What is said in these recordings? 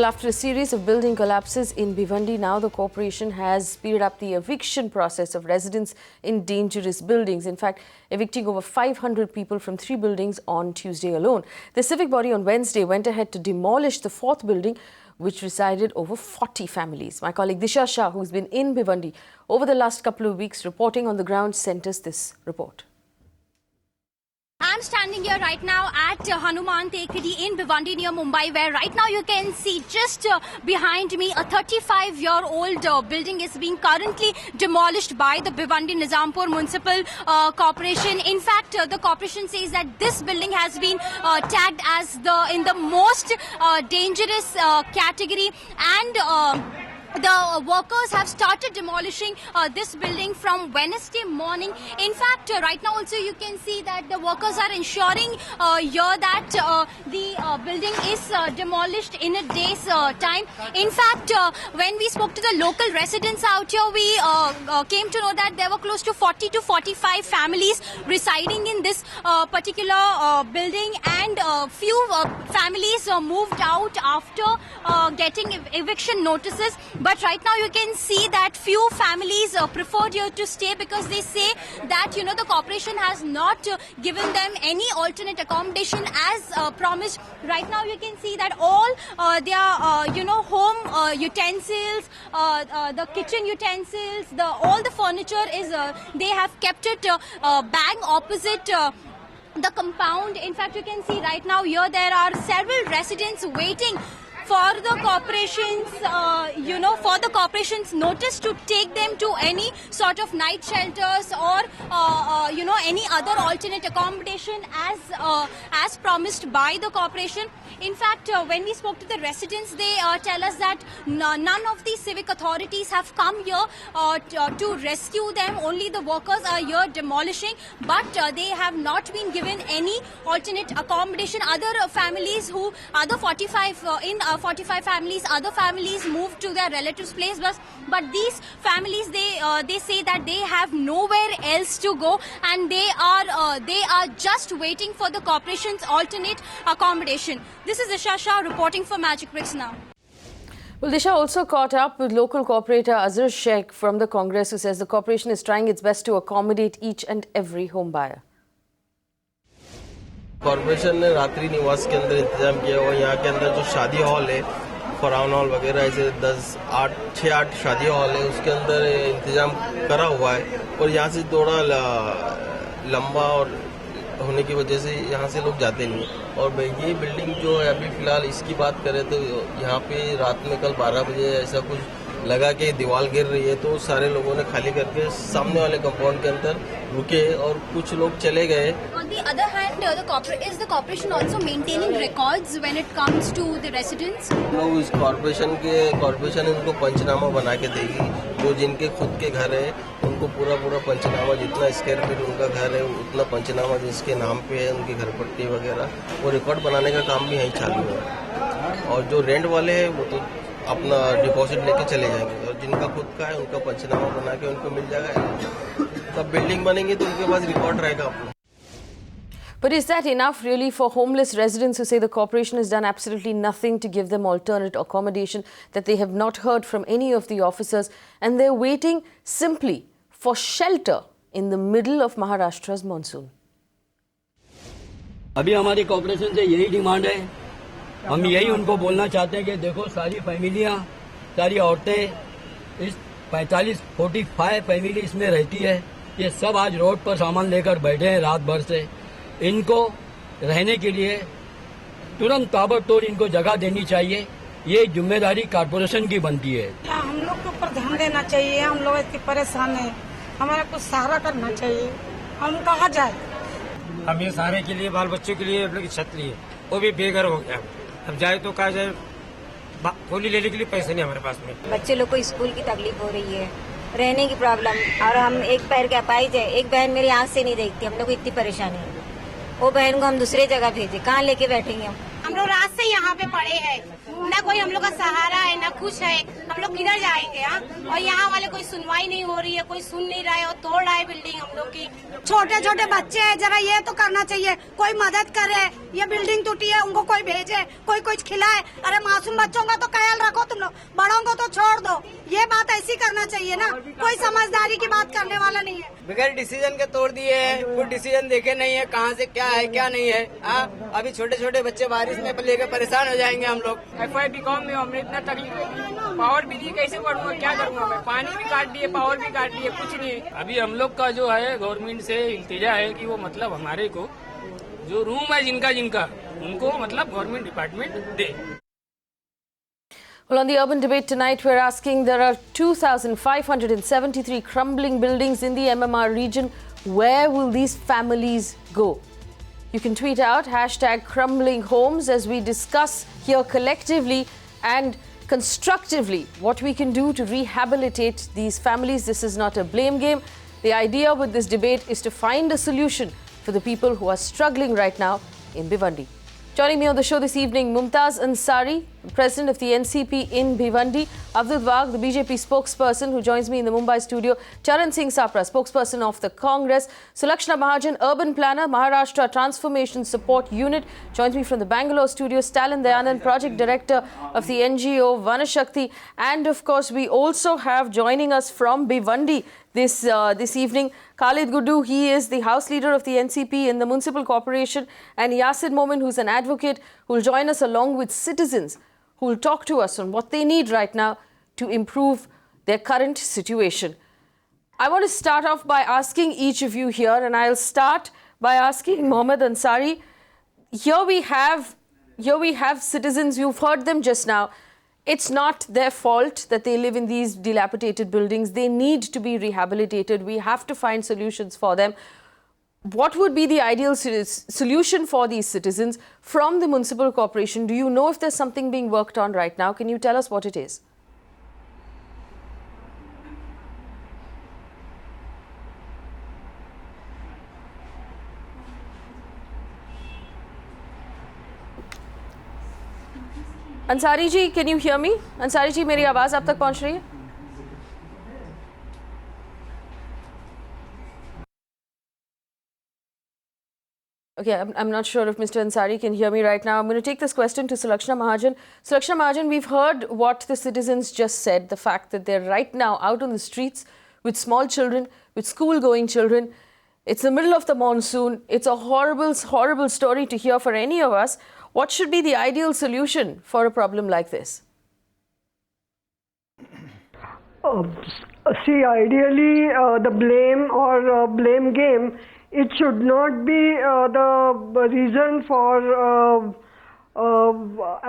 Well, after a series of building collapses in Bhivandi, now the corporation has speeded up the eviction process of residents in dangerous buildings. In fact, evicting over 500 people from 3 buildings on Tuesday alone. The civic body on Wednesday went ahead to demolish the 4th building, which resided over 40 families. My colleague Disha Shah, who's been in Bhivandi over the last couple of weeks reporting on the ground, sent us this report. I'm standing here right now at Hanuman Tekadi in Bhivandi near Mumbai, where right now you can see just behind me a 35-year-old building is being currently demolished by the Bhivandi Nizampur Municipal Corporation. In fact, the corporation says that this building has been tagged as in the most dangerous category, and the workers have started demolishing this building from Wednesday morning. In fact, right now also you can see that the workers are ensuring here that the building is demolished in a day's time. In fact, when we spoke to the local residents out here, we came to know that there were close to 40 to 45 families residing in this particular building, and few families moved out after getting eviction notices. But right now you can see that few families preferred here to stay because they say that, the corporation has not given them any alternate accommodation as promised. Right now you can see that all their, home utensils, the kitchen utensils, all the furniture is, they have kept it bang opposite the compound. In fact, you can see right now here there are several residents waiting for the corporation's notice to take them to any sort of night shelters or any other alternate accommodation as promised by the corporation. In fact, when we spoke to the residents, they tell us that none of the civic authorities have come here to rescue them. Only the workers are here demolishing, but they have not been given any alternate accommodation. Other families other 45 families, other families moved to their relatives' place, but these families, they say that they have nowhere else to go, and they are just waiting for the corporation's alternate accommodation. This is Disha Shah reporting for Magic Bricks Now. Well, Disha also caught up with local corporator Azhar Sheikh from the Congress, who says the corporation is trying its best to accommodate each and every home buyer. Corporation ने रात्रि निवास के अंदर इंतजाम किया हुआ। यहाँ के अंदर जो शादी हॉल है, फराउन हॉल वगैरह, ऐसे 6-8 शादी हॉल है, उसके अंदर इंतजाम करा हुआ है। और यहाँ से थोड़ा लंबा और होने की वजह से यहाँ से लोग जाते नहीं। और ये बिल्डिंग जो है अभी फिलहाल इसकी बात करें तो यहाँ पे रात में कल 12 बजे ऐसा कुछ लगा कि दीवार गिर रही है, तो सारे लोगों ने खाली करके सामने वाले कंपाउंड के अंदर रुके और कुछ लोग चले गए। On the other hand, is the corporation also maintaining records when it comes to the residents? लोग इस कॉर्पोरेशन इनको पंचनामा बना के देगी। जो जिनके खुद के घर है उनको पूरा पंचनामा, जितना स्क्वायर फीट उनका घर है उतना पंचनामा जिसके नाम पे है, उनकी घर पट्टी वगैरह, वो रिकॉर्ड बनाने का काम भी यहीं चालू है। और जो रेंट वाले हैं वो तो अपना डिपॉजिट लेके चले जाएंगे, और जिनका खुद का है उनका पंचनामा बना के उनको मिल जाएगा। तब बिल्डिंग बनेंगे तो उनके पास रिकॉर्ड रहेगा अपना। But is that enough really for homeless residents who say the corporation has done absolutely nothing to give them alternate accommodation, that they have not heard from any of the officers, and they're waiting simply for shelter in the middle of Maharashtra's monsoon? अभी हमारी corporation से यही demand है। हम यही उनको बोलना चाहते हैं कि देखो, सारी फैमिलियां, सारी औरतें, इस 45 फैमिली इसमें रहती है, ये सब आज रोड पर सामान लेकर बैठे हैं रात भर से। इनको रहने के लिए तुरंत ताबड़तोड़ इनको जगह देनी चाहिए। ये जिम्मेदारी कॉर्पोरेशन की बनती है। हम लोग के ऊपर ध्यान देना चाहिए। हम लोग इतने परेशान हैं, हमारा कुछ सहारा करना चाहिए। हम कहाँ जाए? हम ये सहारे के लिए, बाल बच्चों के लिए, हम लोग की छत लिए, वो भी बेघर हो गया। अब जाए तो कहा जाए, गोली लेने के लिए पैसे नहीं हमारे पास में। बच्चे लोग को स्कूल की तकलीफ हो रही है, रहने की प्रॉब्लम, और हम एक पैर के अपाहिज है। एक बहन मेरी आंख से नहीं देखती, हम लोग को इतनी परेशानी है। वो बहन को हम दूसरे जगह भेजे, कहाँ लेके बैठेंगे हम लोग रात से यहाँ पे पड़े हैं। ना कोई हम लोग का सहारा है ना कुछ है, हम लोग किधर जाएंगे? हाँ, और यहाँ वाले कोई सुनवाई नहीं हो रही है, कोई सुन नहीं रहा है और तोड़ रहा है बिल्डिंग हम लोग की। छोटे छोटे बच्चे हैं, जरा ये तो करना चाहिए, कोई मदद करे। ये बिल्डिंग टूटी है, उनको कोई भेजे, कोई कुछ खिलाए। अरे मासूम बच्चों का तो ख्याल रखो तुम लोग, बड़ों को तो छोड़ दो। ये बात ऐसी करना चाहिए ना, कोई समझदारी की बात करने वाला नहीं है। बगैर डिसीजन के तोड़ दिए हैं, कुछ डिसीजन देखे नहीं है, कहाँ से क्या है क्या नहीं है। अभी छोटे छोटे बच्चे बारिश में लेकर परेशान हो जाएंगे हम लोग। FY BCom में हमने इतना तकलीफ, पावर बिजली कैसे पढ़ूंगा, क्या करूंगा मैं? पानी भी काट दिए, पावर भी काट दिए, कुछ नहीं। अभी हम लोग का जो है गवर्नमेंट से इल्तिजा है कि वो मतलब हमारे को जो रूम है जिनका उनको मतलब government department they. Well, on the urban debate tonight, we're asking there are 2,573 crumbling buildings in the MMR region. Where will these families go? You can tweet out #crumbling_homes as we discuss here collectively and constructively what we can do to rehabilitate these families. This is not a blame game. The idea with this debate is to find a solution for the people who are struggling right now in Bhiwandi. Joining me on the show this evening, Mumtaz Ansari, President of the NCP in Bhiwandi, Abdul Waq, the BJP spokesperson who joins me in the Mumbai studio, Charan Singh Sapra, spokesperson of the Congress, Sulakshana Mahajan, Urban Planner, Maharashtra Transformation Support Unit, joins me from the Bangalore studio, Stalin Dayanand, Project Director of the NGO Vanashakti, and of course we also have joining us from Bhiwandi this evening, Khalid Guddu. He is the House Leader of the NCP in the Municipal Corporation, and Yasin Momin, who's an advocate, who will join us along with citizens who will talk to us on what they need right now to improve their current situation. I want to start off by asking each of you here, and I'll start by asking Mohammed Ansari. Here we have citizens, you've heard them just now. It's not their fault that they live in these dilapidated buildings. They need to be rehabilitated. We have to find solutions for them. What would be the ideal solution for these citizens from the municipal corporation? Do you know if there's something being worked on right now? Can you tell us what it is? Ansari ji, can you hear me? Ansari ji, मेरी आवाज़ आप तक पहुंच रही है? Okay, I'm not sure if Mr. Ansari can hear me right now. I'm going to take this question to Sulakshana Mahajan. Sulakshana Mahajan, we've heard what the citizens just said, the fact that they're right now out on the streets with small children, with school-going children. It's the middle of the monsoon. It's a horrible, horrible story to hear for any of us. What should be the ideal solution for a problem like this? See, ideally, the blame or blame game, it should not be the reason for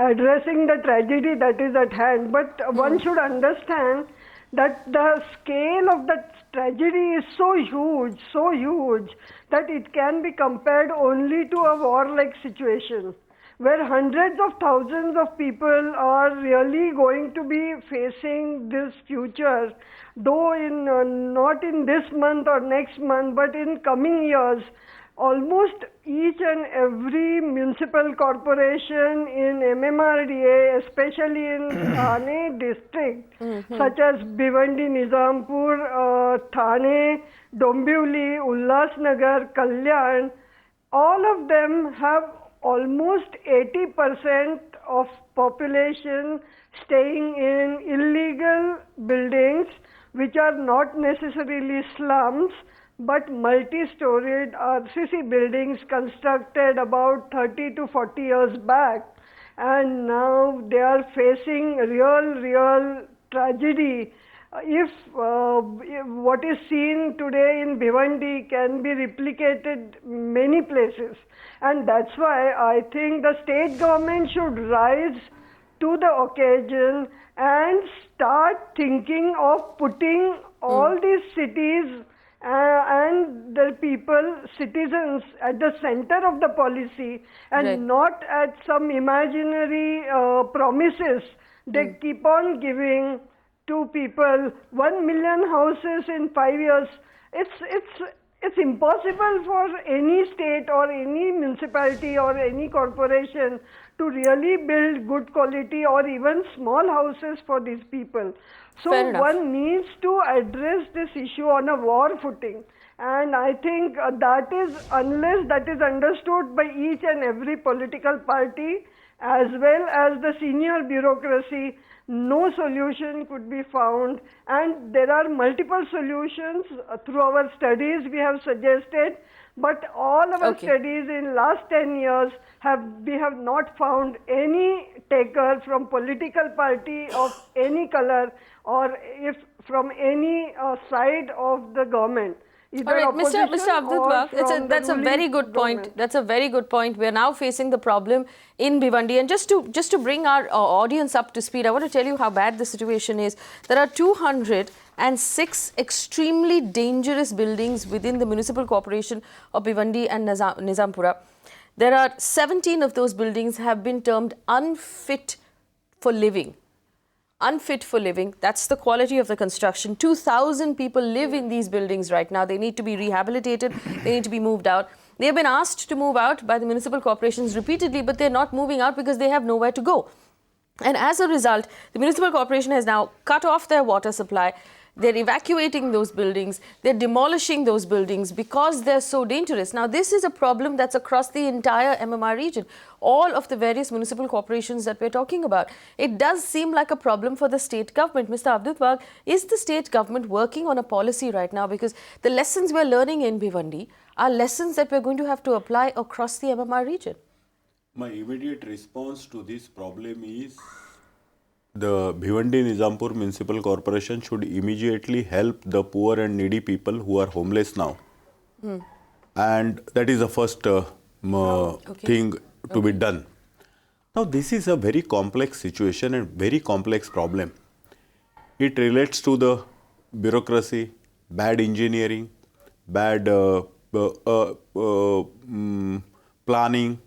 addressing the tragedy that is at hand. But one should understand that the scale of the tragedy is so huge, that it can be compared only to a war-like situation, where hundreds of thousands of people are really going to be facing this future, though not in this month or next month, but in coming years. Almost each and every municipal corporation in MMRDA, especially in Thane district, such as Bhiwandi, Nizampur, Thane, Dombivli, Ulhasnagar, Kalyan, all of them have almost 80% of population staying in illegal buildings, which are not necessarily slums, but multi-storied RCC buildings constructed about 30 to 40 years back, and now they are facing real tragedy. If what is seen today in Bhiwandi can be replicated many places, and that's why I think the state government should rise to the occasion and start thinking of putting all these cities and the people, citizens, at the center of the policy, and not at some imaginary promises they keep on giving to people. 1 million houses in 5 years. It's impossible for any state or any municipality or any corporation to really build good quality or even small houses for these people. So Fair enough. one needs to address this issue on a war footing. And I think that is, unless that is understood by each and every political party as well as the senior bureaucracy, no solution could be found. And there are multiple solutions through our studies we have suggested, but all our Okay. studies in last 10 years we have not found any taker from political party of any color or if from any side of the government. All right, Mr. Abdul Wahab, that's a very good point. Government. That's a very good point. We are now facing the problem in Bhiwandi, and just to bring our audience up to speed, I want to tell you how bad the situation is. There are 206 extremely dangerous buildings within the municipal corporation of Bhiwandi and Nizampura. There are 17 of those buildings have been termed unfit for living. Unfit for living. That's the quality of the construction. 2,000 people live in these buildings right now. They need to be rehabilitated. They need to be moved out. They have been asked to move out by the municipal corporations repeatedly, but they're not moving out because they have nowhere to go. And as a result, the municipal corporation has now cut off their water supply. They're evacuating those buildings. They're demolishing those buildings because they're so dangerous. Now, this is a problem that's across the entire MMR region, all of the various municipal corporations that we're talking about. It does seem like a problem for the state government. Mr. Abdul Wahab, is the state government working on a policy right now? Because the lessons we're learning in Bhiwandi are lessons that we're going to have to apply across the MMR region. My immediate response to this problem is the Bhiwandi Nizampur Municipal Corporation should immediately help the poor and needy people who are homeless now. And that is the first thing to be done. Now, this is a very complex situation and very complex problem. It relates to the bureaucracy, bad engineering, bad planning,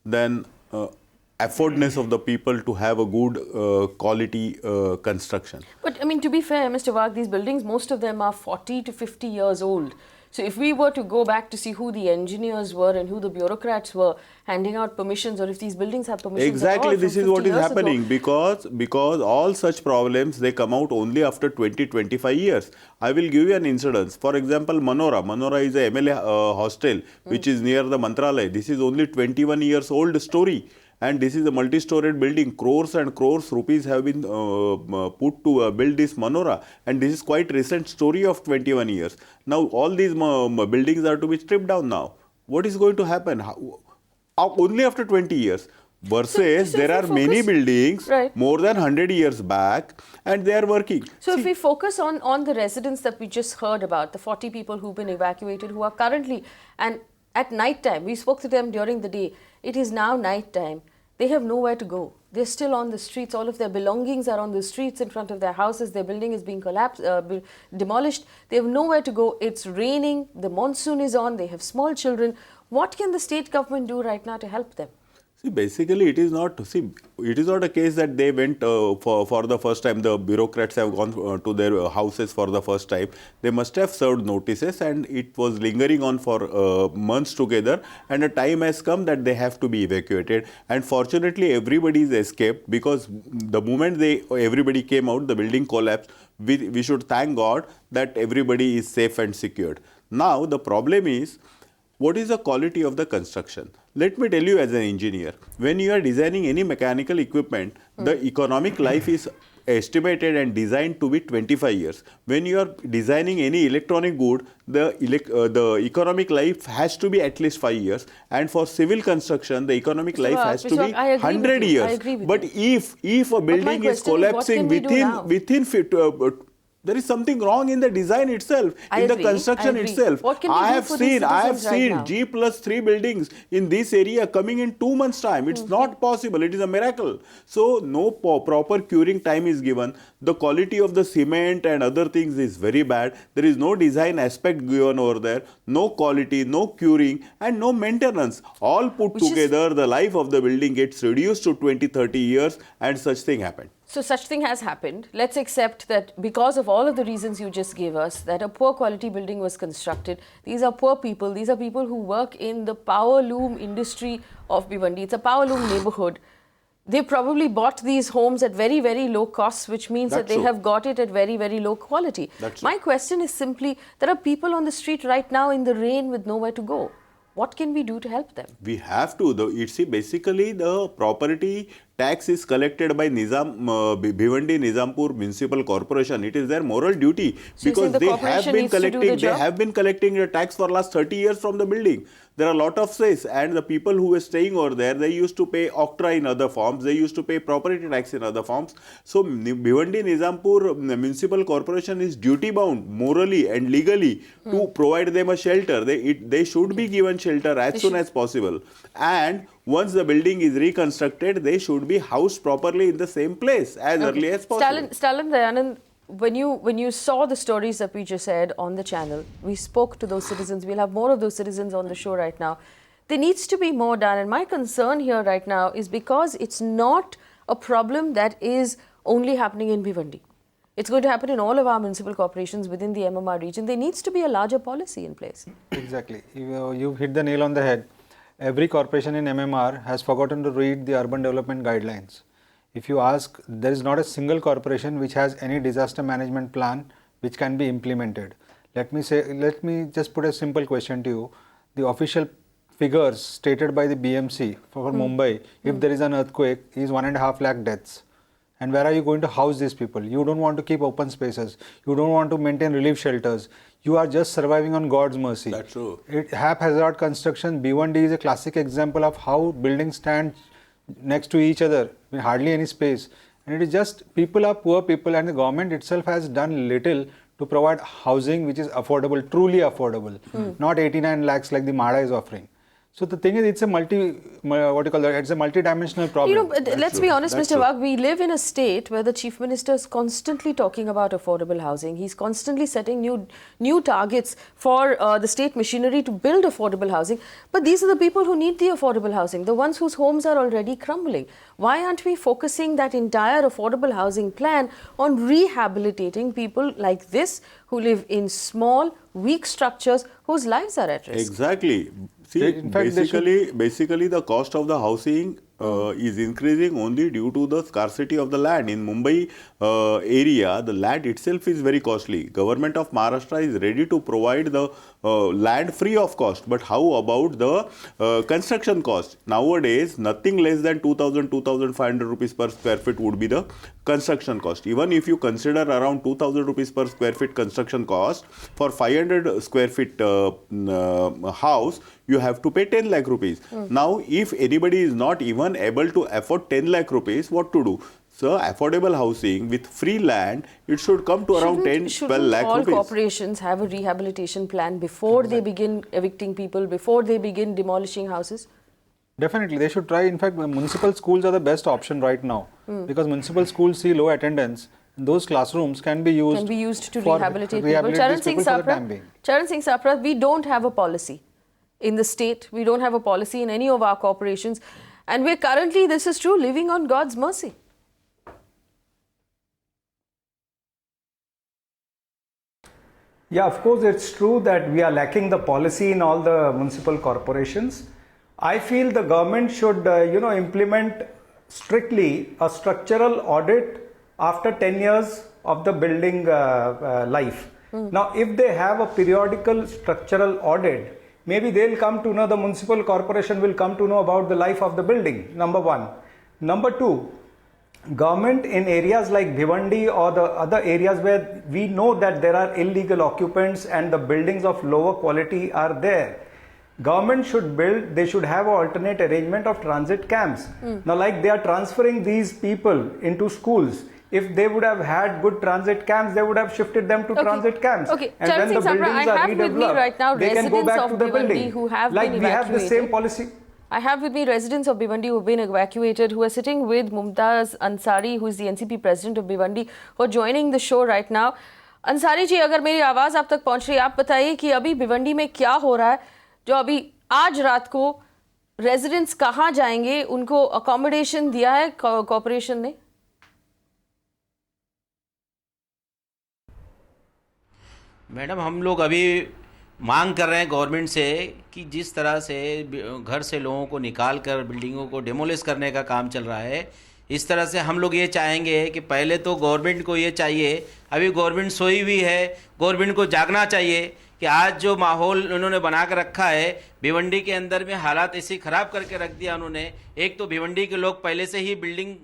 then affordness of the people to have a good quality construction. But I mean, to be fair, Mr. Wahab, these buildings, most of them are 40 to 50 years old. So if we were to go back to see who the engineers were and who the bureaucrats were handing out permissions, or if these buildings have permissions Exactly, at all, this from is what 50 is years happening ago. because all such problems, they come out only after 20-25 years. I will give you an incidence. For example, Manora is a MLA hostel which is near the Mantralaya. This is only 21 years old story. And this is a multi-storied building. Crores and crores rupees have been put to build this Manora. And this is quite recent story of 21 years. Now, all these buildings are to be stripped down now. What is going to happen? Only after 20 years. Versus, So there if are we many focus- buildings Right. more than 100 years back and they are working. So if we focus on the residents that we just heard about, the 40 people who've been evacuated, who are currently, and at night time, we spoke to them during the day, it is now night time. They have nowhere to go. They're still on the streets. All of their belongings are on the streets in front of their houses. Their building is being demolished. They have nowhere to go. It's raining. The monsoon is on. They have small children. What can the state government do right now to help them? See, basically, it is not a case that they went for the first time. The bureaucrats have gone to their houses for the first time. They must have served notices, and it was lingering on for months together. And a time has come that they have to be evacuated. And fortunately, everybody is escaped, because the moment everybody came out, the building collapsed. We should thank God that everybody is safe and secured. Now, the problem is, what is the quality of the construction? Let me tell you, as an engineer, when you are designing any mechanical equipment, the economic life is estimated and designed to be 25 years. When you are designing any electronic good, the economic life has to be at least 5 years. And for civil construction, the economic life has to be 100 years. But if a building is collapsing within there is something wrong in the design itself, the construction itself. What can we I do have for these citizens right now? G+3 buildings in this area coming in 2 months' time. It's not possible. It is a miracle. So no proper curing time is given. The quality of the cement and other things is very bad. There is no design aspect given over there. No quality, no curing, and no maintenance. All put together, the life of the building gets reduced to 20-30 years, and such thing happened. So such thing has happened. Let's accept that because of all of the reasons you just gave us, that a poor quality building was constructed. These are poor people. These are people who work in the power loom industry of Bhiwandi. It's a power loom neighborhood. They probably bought these homes at very, very low costs, which means that That's they true. have got it at very, very low quality. That's My question is simply, there are people on the street right now in the rain with nowhere to go. What can we do to help them? We have to. Basically the property tax is collected by Bhiwandi Nizampur Municipal Corporation. It is their moral duty So you're saying because the they have corporation been needs to do the collecting. They job? have been collecting the tax for last 30 years from the building. There are a lot of says, and the people who were staying over there, they used to pay octroi in other forms. They used to pay property tax in other forms. So Bhiwandi Nizampur Municipal Corporation is duty bound morally and legally to provide them a shelter. They should be given shelter as soon as possible. And once the building is reconstructed, they should be housed properly in the same place as early as possible. Stalin Dayanand, when you saw the stories that we just said on the channel, we spoke to those citizens. We'll have more of those citizens on the show right now. There needs to be more done. And my concern here right now is because it's not a problem that is only happening in Bhiwandi. It's going to happen in all of our municipal corporations within the MMR region. There needs to be a larger policy in place. Exactly. You hit the nail on the head. Every corporation in MMR has forgotten to read the urban development guidelines. If you ask, there is not a single corporation which has any disaster management plan which can be implemented. Let me just put a simple question to you. The official figures stated by the BMC for Mumbai, if there is an earthquake, is 1.5 lakh deaths. And where are you going to house these people? You don't want to keep open spaces. You don't want to maintain relief shelters. You are just surviving on God's mercy. That's true. Haphazard construction, Bhiwandi is a classic example of how buildings stand next to each other with hardly any space. And it is just people are poor people, and the government itself has done little to provide housing which is affordable, truly affordable, not 89 lakhs like the MHADA is offering. So the thing is, it's a it's a multi-dimensional problem. You know, let's be honest, That's Mr. true. Wagh, we live in a state where the Chief Minister is constantly talking about affordable housing. He's constantly setting new targets for the state machinery to build affordable housing. But these are the people who need the affordable housing, the ones whose homes are already crumbling. Why aren't we focusing that entire affordable housing plan on rehabilitating people like this who live in small, weak structures whose lives are at risk? Exactly. See, In fact, basically the cost of the housing is increasing only due to the scarcity of the land. In Mumbai area, the land itself is very costly. Government of Maharashtra is ready to provide the land free of cost. But how about the construction cost? Nowadays, nothing less than 2,500 rupees per square feet would be the construction cost. Even if you consider around 2,000 rupees per square feet construction cost, for 500 square feet house, you have to pay 10 lakh rupees. Now, if anybody is not even able to afford 10 lakh rupees, what to do? So, affordable housing with free land, it should come to around 10-12 lakh all rupees. corporations have a rehabilitation plan before they begin evicting people, before they begin demolishing houses? Definitely, they should try. In fact, municipal schools are the best option right now because municipal schools see low attendance. Those classrooms can be used to for rehabilitate people. these people for the time being. Charan Singh Sapra, we don't have a policy in the state. We don't have a policy in any of our corporations. And we're currently, this is true, living on God's mercy. Yeah, of course, it's true that we are lacking the policy in all the municipal corporations. I feel the government should, implement strictly a structural audit after 10 years of the building life. Now, if they have a periodical structural audit, maybe they'll come to know, the municipal corporation will come to know about the life of the building, number one. Number two, government in areas like Bhiwandi or the other areas where we know that there are illegal occupants and the buildings of lower quality are there, government should build, they should have an alternate arrangement of transit camps. Now, like they are transferring these people into schools, if they would have had good transit camps, they would have shifted them to transit camps. Okay, And Charan when the Singh Sapra, buildings I are have with me redeveloped, right now they can go residents back of to the Bhiwandi building. who have like been we have the same evacuated. policy. I have with me residents of Bhiwandi who have been evacuated, who are sitting with Mumtaz Ansari, who is the NCP president of Bhiwandi, who are joining the show right now. Ansari ji, अगर मेरी आवाज़ आप तक पहुंच रही है, आप बताइए कि अभी भिवंडी में क्या हो रहा है, जो अभी आज रात को रेजिडेंट्स कहाँ जाएंगे, उनको अकोमोडेशन दिया है कॉर्पोरेशन ने? मैडम, हम लोग अभी मांग कर रहे हैं गवर्नमेंट से कि जिस तरह से घर से लोगों को निकाल कर बिल्डिंगों को डेमोलिश करने का काम चल रहा है, इस तरह से हम लोग ये चाहेंगे कि पहले तो गवर्नमेंट को ये चाहिए, अभी गवर्नमेंट सोई हुई है, गवर्नमेंट को जागना चाहिए कि आज जो माहौल उन्होंने बना कर रखा है भिवंडी के अंदर में, हालात ऐसे ख़राब करके रख दिया उन्होंने। एक तो भिवंडी के लोग पहले से ही बिल्डिंग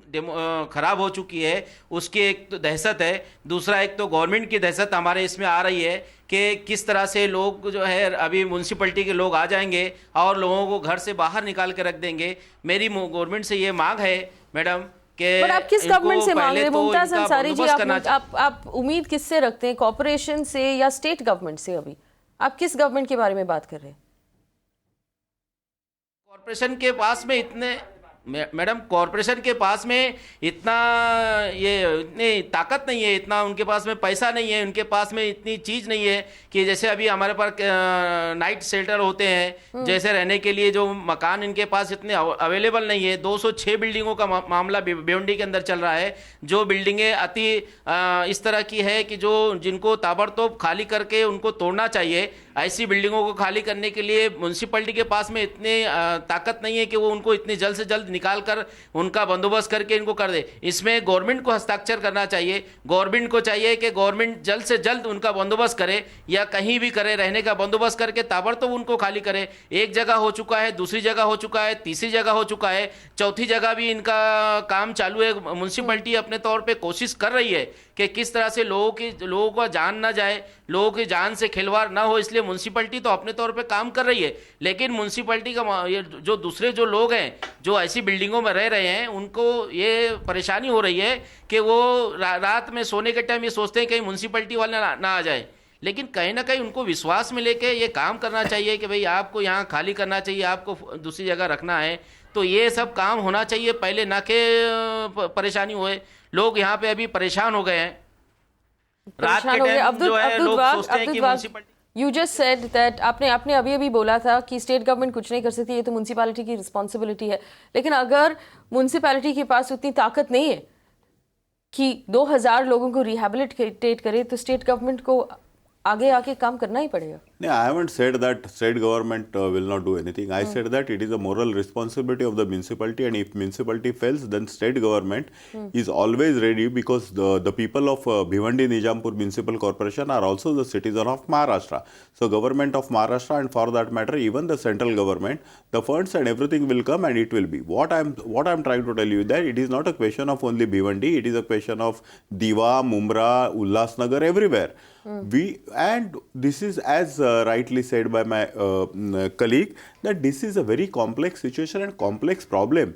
ख़राब हो चुकी है, उसकी एक तो दहशत है, दूसरा एक तो गवर्नमेंट की दहशत हमारे इसमें आ रही है कि किस तरह से लोग जो है अभी म्यूनसिपलिटी के लोग आ जाएंगे और लोगों को घर से बाहर निकाल के रख देंगे। मेरी गवर्नमेंट से ये मांग है मैडम कि पर आप किस गवर्नमेंट से मांग रहे हैं मुमताज अंसारी जी? आप उम्मीद किससे रखते हैं, कॉर्पोरेशन से या स्टेट गवर्नमेंट से? अभी आप किस गवर्नमेंट के बारे में बात कर रहे हैं? कॉर्पोरेशन के पास में इतने मैडम कॉर्पोरेशन के पास में इतनी ताकत नहीं है, इतना उनके पास में पैसा नहीं है, उनके पास में इतनी चीज़ नहीं है कि जैसे अभी हमारे पास नाइट शेल्टर होते हैं, जैसे रहने के लिए जो मकान इनके पास इतने अवेलेबल नहीं है। 206 बिल्डिंगों का मामला भिवंडी के अंदर चल रहा है, जो बिल्डिंगें अति इस तरह की है कि जो जिनको ताबड़तोड़ खाली करके उनको तोड़ना चाहिए। ऐसी बिल्डिंगों को खाली करने के लिए म्यूनसिपलिटी के पास में इतनी ताकत नहीं है कि वो उनको इतनी जल्द से जल्द निकाल कर उनका बंदोबस्त करके इनको कर दे। इसमें गवर्नमेंट को हस्ताक्षर करना चाहिए। गवर्नमेंट को चाहिए कि गवर्नमेंट जल्द से जल्द उनका बंदोबस्त करे या कहीं भी करे, रहने का बंदोबस्त करके ताबड़तोड़ उनको खाली करे। एक जगह हो चुका है, दूसरी जगह हो चुका है, तीसरी जगह हो चुका है, चौथी जगह भी इनका काम चालू है। म्यूनसिपलिटी अपने तौर पर कोशिश कर रही है कि किस तरह से लोगों का जान ना जाए, लोगों की जान से खिलवाड़ ना हो, इसलिए म्यूनसिपलिटी तो अपने तौर पे काम कर रही है। लेकिन म्यूनसिपलिटी का ये जो दूसरे जो लोग हैं जो ऐसी बिल्डिंगों में रह रहे हैं, उनको ये परेशानी हो रही है कि वो रात में सोने के टाइम ये सोचते हैं कहीं म्यूनसिपलिटी वाले ना आ जाए। लेकिन कहीं ना कहीं उनको विश्वास में लेके ये काम करना चाहिए कि भाई आपको यहाँ खाली करना चाहिए, आपको दूसरी जगह रखना है। तो ये सब काम होना चाहिए पहले, ना कि परेशानी होए। लोग यहाँ पे अभी परेशान हो गए हैं। रात के टाइम जो है लोग सोचते हैं कि municipality. You just said that आपने अभी बोला था कि स्टेट गवर्नमेंट कुछ नहीं कर सकती, ये तो म्यूनसिपैलिटी की रिस्पॉन्सिबिलिटी है। लेकिन अगर म्यूनसिपैलिटी के पास उतनी ताकत नहीं है कि 2000 लोगों को रिहैबिलिटेट करे, तो स्टेट गवर्नमेंट को आगे आके काम करना ही पड़ेगा। No, I haven't said that state government will not do anything. I said that it is a moral responsibility of the municipality, and if municipality fails, then state government is always ready, because the people of Bhiwandi Nijampur Municipal Corporation are also the citizen of Maharashtra. So government of Maharashtra, and for that matter even the central government, the funds and everything will come and it will be. What I'm trying to tell you that it is not a question of only Bhiwandi, it is a question of Diva, Mumra, Ulhasnagar, everywhere. And this is, as rightly said by my colleague, that this is a very complex situation and complex problem.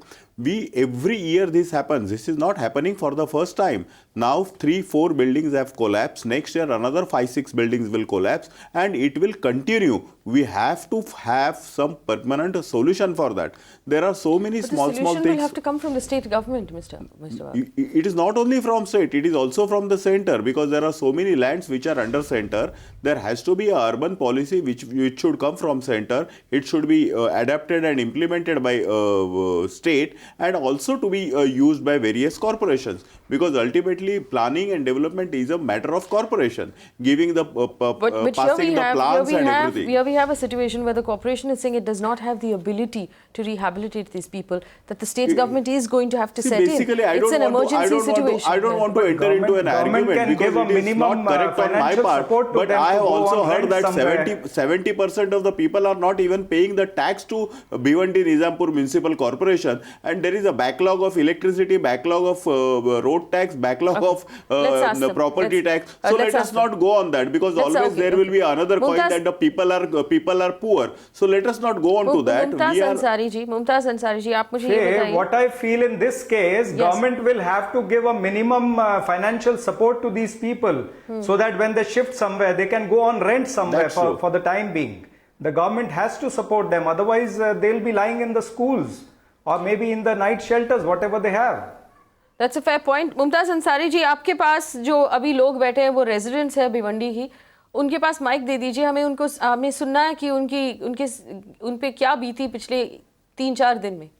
Every year this happens. This is not happening for the first time. Now 3-4 buildings have collapsed. Next year another 5-6 buildings will collapse, and it will continue. We have to have some permanent solution for that. There are so many small things. The solution will have to come from the state government, Mr. It is not only from state, it is also from the center, because there are so many lands which are under center. There has to be a urban policy which should come from center. It should be adapted and implemented by state, and also to be used by various corporations, because ultimately planning and development is a matter of corporation, giving the passing the plans and everything. Here we have a situation where the corporation is saying it does not have the ability to rehabilitate these people, that the state government is going to have to set in. It's an emergency situation. I don't want to enter into an argument, because it is not correct on my part, but I have also heard that 70% of the people are not even paying the tax to Bhiwandi Nijampur Municipal Corporation, and there is a backlog of electricity, backlog of road tax, backlog of property tax. So let us not go on that, because always there will be another coin that the people are poor. So let us not go on to that. Mumtaz Ansari ji, aap mujhe ye bataiye. What I feel in this case, government will have to give a minimum financial support to these people, so that when they shift somewhere, they can go on rent somewhere for the time being. The government has to support them, otherwise they'll be lying in the schools or maybe in the night shelters, whatever they have. That's a fair point. Mumtaz Ansari ji, आपके पास जो अभी लोग बैठे हैं वो residents है भिवंडी की, उनके पास माइक दे दीजिए, हमें सुनना है कि उन पे क्या बीती पिछले 3-4 दिन में।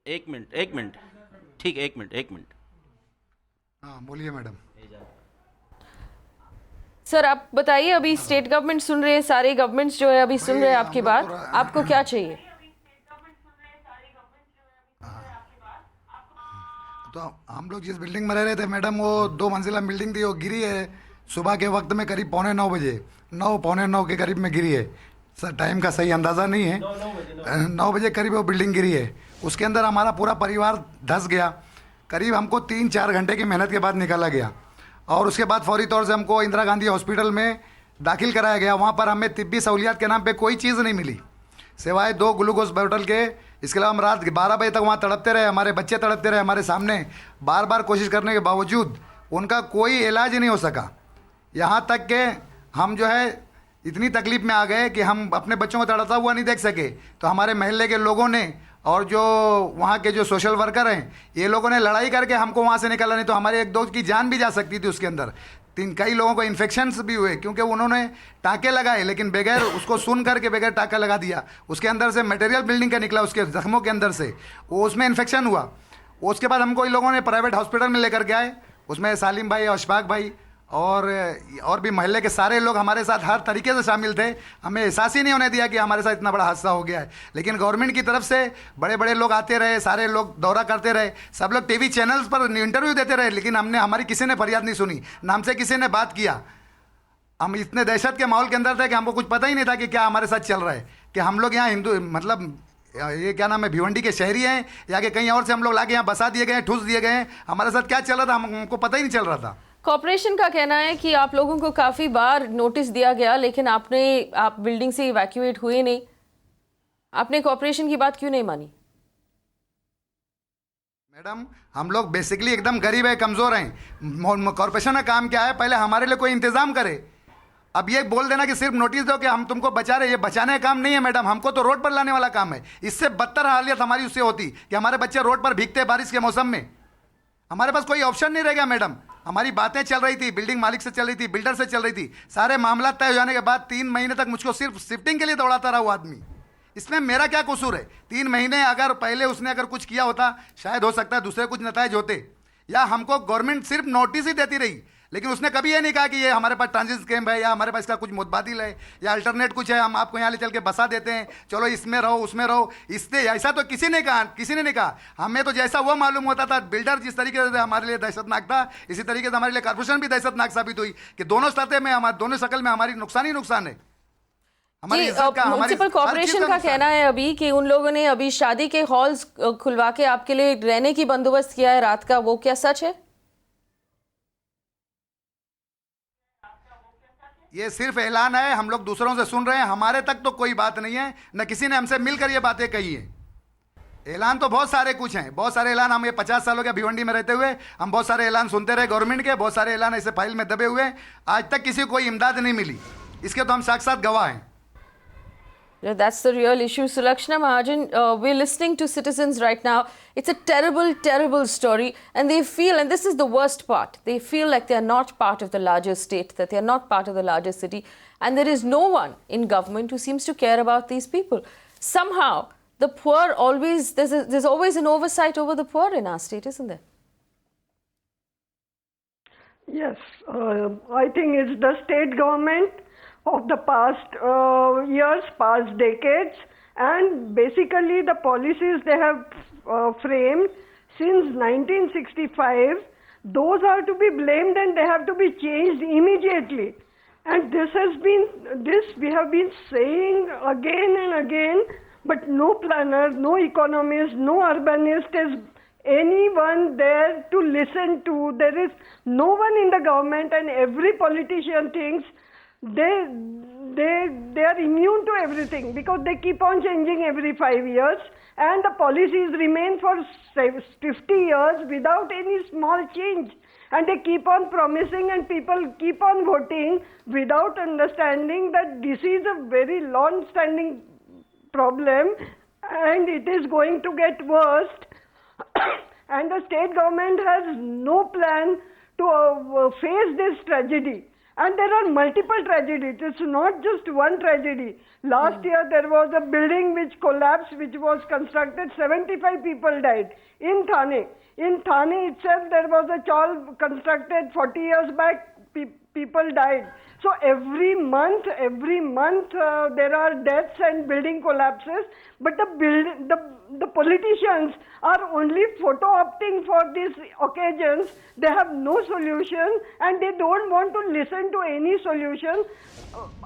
एक मिनट ठीक, एक मिनट। हाँ बोलिए मैडम। सर आप बताइए, अभी स्टेट गवर्नमेंट सुन रहे हैं, सारे गवर्नमेंट्स जो है अभी सुन रहे हैं आपकी बात, आपको क्या चाहिए? तो हम लोग जिस बिल्डिंग में रह रहे थे मैडम, वो 2 मंजिला बिल्डिंग थी, वो गिरी है सुबह के वक्त में करीब 8:45 बजे, 9 के करीब में गिरी है सर। टाइम का सही अंदाज़ा नहीं है, 9 बजे करीब वो बिल्डिंग गिरी है। उसके अंदर हमारा पूरा परिवार धंस गया। करीब हमको 3-4 घंटे की मेहनत के बाद निकाला गया और उसके बाद फौरी तौर से हमको इंदिरा गांधी हॉस्पिटल में दाखिल कराया गया। वहाँ पर हमें तिब्बी सहूलियात के नाम पे कोई चीज़ नहीं मिली सिवाय 2 ग्लूकोज बोतल के। इसके अलावा हम रात 12 बजे तक वहाँ तड़पते रहे, हमारे बच्चे तड़पते रहे हमारे सामने, बार बार कोशिश करने के बावजूद उनका कोई इलाज ही नहीं हो सका। यहाँ तक कि हम जो है इतनी तकलीफ में आ गए कि हम अपने बच्चों को तड़पता हुआ नहीं देख सके। तो हमारे मोहल्ले के लोगों ने और जो वहाँ के जो सोशल वर्कर हैं, ये लोगों ने लड़ाई करके हमको वहाँ से निकाला, नहीं तो हमारे एक दोस्त की जान भी जा सकती थी उसके अंदर। कई लोगों को इन्फेक्शंस भी हुए क्योंकि उन्होंने टाँके लगाए, लेकिन बगैर उसको सुन करके बगैर टाँका लगा दिया। उसके अंदर से मटेरियल बिल्डिंग का निकला, उसके जख्मों के अंदर से वो उसमें इन्फेक्शन हुआ। उसके बाद हमको इन लोगों ने प्राइवेट हॉस्पिटल में लेकर के आए, उसमें सालिम भाई, अशफाक भाई और भी मोहल्ले के सारे लोग हमारे साथ हर तरीके से शामिल थे। हमें एहसास ही नहीं होने दिया कि हमारे साथ इतना बड़ा हादसा हो गया है। लेकिन गवर्नमेंट की तरफ से बड़े बड़े लोग आते रहे, सारे लोग दौरा करते रहे, सब लोग टीवी चैनल्स पर इंटरव्यू देते रहे, लेकिन हमारी किसी ने फरियाद नहीं सुनी, ना हमसे किसी ने बात किया। हम इतने दहशत के माहौल के अंदर थे कि हमको कुछ पता ही नहीं था कि क्या हमारे साथ चल रहा है, कि हम लोग यहाँ हिंदू मतलब ये क्या नाम है भिवंडी के शहरी हैं या कि कहीं और से हम लोग लाके यहाँ बसा दिए गए, ठूस दिए गए। हमारे साथ क्या चल रहा था हमको पता ही नहीं चल रहा था। कॉर्पोरेशन का कहना है कि आप लोगों को काफी बार नोटिस दिया गया, लेकिन आप बिल्डिंग से इवैक्यूएट हुए नहीं। आपने कॉर्पोरेशन की बात क्यों नहीं मानी? मैडम हम लोग बेसिकली एकदम गरीब है, कमजोर हैं। कॉर्पोरेशन का काम क्या है, पहले हमारे लिए कोई इंतजाम करे। अब ये बोल देना कि सिर्फ नोटिस दो कि हम तुमको बचा रहे, ये बचाने का काम नहीं है मैडम, हमको तो रोड पर लाने वाला काम है। इससे बदतर हालत हमारी उससे होती कि हमारे बच्चे रोड पर भीगते बारिश के मौसम में। हमारे पास कोई ऑप्शन नहीं रह गया मैडम। हमारी बातें चल रही थी, बिल्डिंग मालिक से चल रही थी, बिल्डर से चल रही थी, सारे मामला तय हो जाने के बाद 3 महीने तक मुझको सिर्फ शिफ्टिंग के लिए दौड़ाता रहा वो आदमी। इसमें मेरा क्या कसूर है? 3 महीने अगर पहले उसने अगर कुछ किया होता, शायद हो सकता है दूसरे कुछ नतीजे होते, या हमको गवर्नमेंट सिर्फ नोटिस ही देती रही, लेकिन उसने कभी ये नहीं कहा कि ये हमारे पास ट्रांजिट कैंप है या हमारे पास इसका कुछ मुतबादिल है या अल्टरनेट कुछ है, हम आपको यहाँ ले चल के बसा देते हैं, चलो इसमें रहो उसमें रहो। इसने ऐसा तो किसी ने नहीं कहा। हमें तो जैसा वो मालूम होता था, बिल्डर जिस तरीके से हमारे लिए दहशतनाक था, इसी तरीके से हमारे लिए कॉर्पोरेशन भी दहशतनाक साबित हुई कि दोनों सतह में दोनों शक्ल में हमारी नुकसान ही नुकसान है। म्युनिसिपल कॉर्पोरेशन का कहना है अभी कि उन लोगों ने अभी शादी के हॉल्स खुलवा के आपके लिए रहने की बंदोबस्त किया है रात का, वो क्या सच है? ये सिर्फ ऐलान है, हम लोग दूसरों से सुन रहे हैं, हमारे तक तो कोई बात नहीं है, न किसी ने हमसे मिलकर ये बातें कही है। ऐलान तो बहुत सारे कुछ हैं, बहुत सारे ऐलान। हम ये 50 सालों के भिवंडी में रहते हुए हम बहुत सारे ऐलान सुनते रहे गवर्नमेंट के, बहुत सारे ऐलान ऐसे फाइल में दबे हुए, आज तक किसी को कोई इमदाद नहीं मिली। इसके तो हम साक्षात गवाह हैं। That's the real issue. Sulakshana Mahajan, we're listening to citizens right now. It's a terrible, terrible story. And they feel, and this is the worst part, they feel like they are not part of the larger state, that they are not part of the larger city. And there is no one in government who seems to care about these people. Somehow, the poor always, there's always an oversight over the poor in our state, isn't there? Yes, I think it's the state government of the past years, past decades, and basically the policies they have framed since 1965, those are to be blamed and they have to be changed immediately. And this we have been saying again and again, but no planner, no economist, no urbanist is anyone there to listen to. There is no one in the government, and every politician thinks they are immune to everything because they keep on changing every 5 years, and the policies remain for 50 years without any small change, and they keep on promising and people keep on voting without understanding that this is a very long standing problem and it is going to get worse. And the state government has no plan to face this tragedy. And there are multiple tragedies. It's not just one tragedy. Last year there was a building which collapsed, which was constructed. 75 people died in Thane. In Thane itself there was a chawl constructed 40 years back. people died. So every month there are deaths and building collapses. But the politicians are only photo opting for these occasions. They have no solution and they don't want to listen to any solution.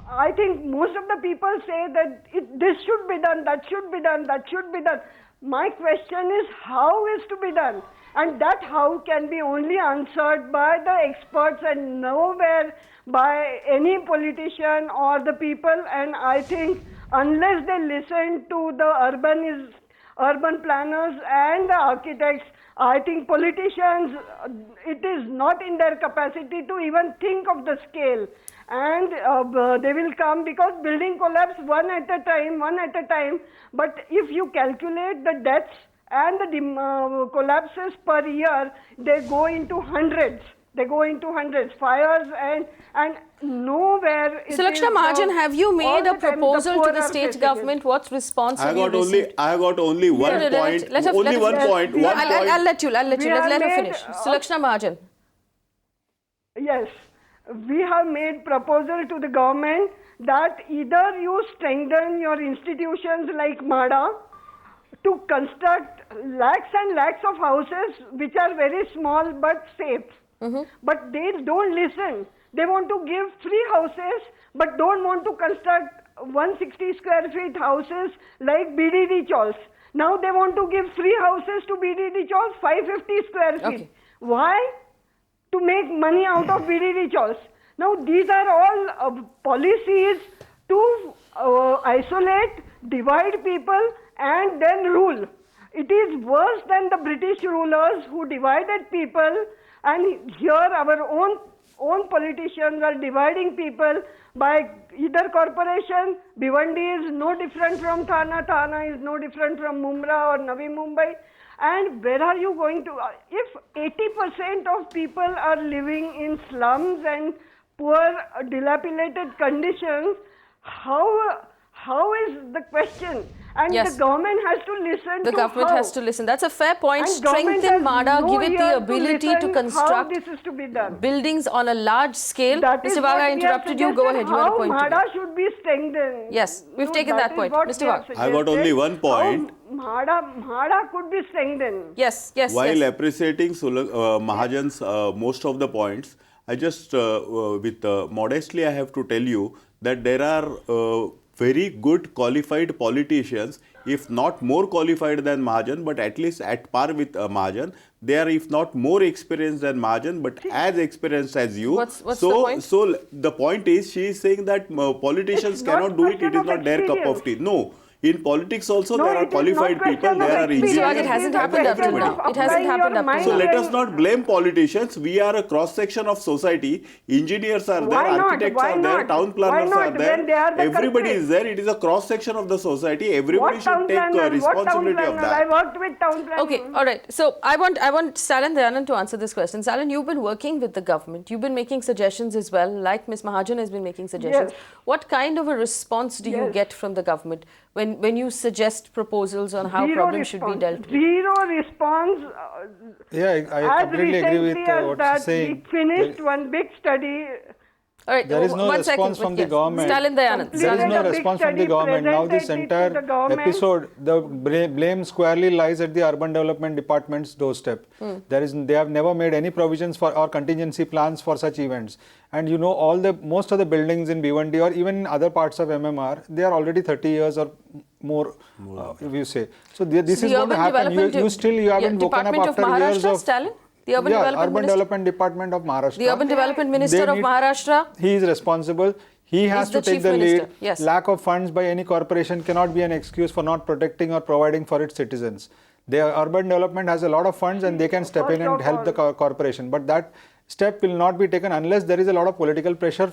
I think most of the people say that this should be done, that should be done, that should be done. My question is, how is to be done? And that how can be only answered by the experts and nowhere by any politician or the people. And I think unless they listen to the urban planners and the architects, I think politicians, it is not in their capacity to even think of the scale. And they will come because building collapse one at a time. But if you calculate the deaths and the collapses per year, they go into hundreds. Fires and nowhere. Sulakshana Mahajan, have you made a proposal to the state government? What response have you received? I got only one point. Only one point. I'll let you. Let her finish. Sulakshana Mahajan. Yes, we have made proposal to the government that either you strengthen your institutions like MHADA to construct lakhs and lakhs of houses which are very small but safe. But they don't listen. They want to give free houses but don't want to construct 160 square feet houses like BDD Chawls. Now they want to give free houses to BDD Chawls 550 square feet. Okay. Why? To make money out of BDD Chawls. Now these are all policies to isolate, divide people and then rule. It is worse than the British rulers who divided people, and here our own politicians are dividing people by either corporation. Bhiwandi is no different from Thana, Thana is no different from Mumra or Navi Mumbai. And where are you going to? If 80% of people are living in slums and poor, dilapidated conditions, how is the question? And Yes. the government has to listen. The government has to listen. That's a fair point. And government Strengthen has MHADA, no give it the ear to ability to listen how construct this is to be done. buildings on a large scale. That is Mr. what Vaga, I we have interrupted you. Go suggested, ahead. You had a point to how MHADA make. should be strengthened. Yes, we've taken that is point. what Mr. we have Vaga. I got only suggested. one point. How MHADA could be strengthened. Yes. While appreciating Mahajan's most of the points, I just with modestly I have to tell you that there are very good qualified politicians, if not more qualified than Mahajan, but at least at par with Mahajan. They are, if not more experienced than Mahajan, but as experienced as you. What's the point? So the point is, she is saying that politicians It's not cannot do it. It question is of not their cup of tea. No. In politics also, No, there are it is qualified not question people, of there are experience. engineers. It hasn't happened up till everybody. now. It hasn't happened up till So now. let us not blame politicians. We are a cross section of society. Engineers are there, Why not? architects Why are there, not? town planners Why are not? there. When they are the Everybody culprits. is there. It is a cross section of the society. Everybody What should town take planner? responsibility of I that. worked with town planning. Okay, all right. So I want Salan Dayanand to answer this question. Salan, you've been working with the government. You've been making suggestions as well, like Ms. Mahajan has been making suggestions. Yes. What kind of a response do you Yes. get from the government when you suggest proposals on how Zero problems should be response. dealt with? Zero response. Yeah, I As completely agree with recently as what that, she's saying. we finished one big study. All right, There is no one response second, from but the yes. government. Stalin Dayanand. There is Completed no a big response from the study, government. Now this presented it to entire the government. episode, the blame squarely lies at the urban development department's doorstep. They have never made any provisions for or contingency plans for such events. And you know, most of the buildings in Bhiwandi or even in other parts of MMR, they are already 30 years or more, if you say. So this So is the going to urban happen. development You haven't woken up Department of after years Maharashtra, of Stalin? The urban development urban minister? development department of Maharashtra. The urban development minister They of need- Maharashtra? He is responsible. He has the to take chief the minister, lead. yes. Lack of funds by any corporation cannot be an excuse for not protecting or providing for its citizens. Their urban development has a lot of funds and they can step in and help the corporation. But that step will not be taken unless there is a lot of political pressure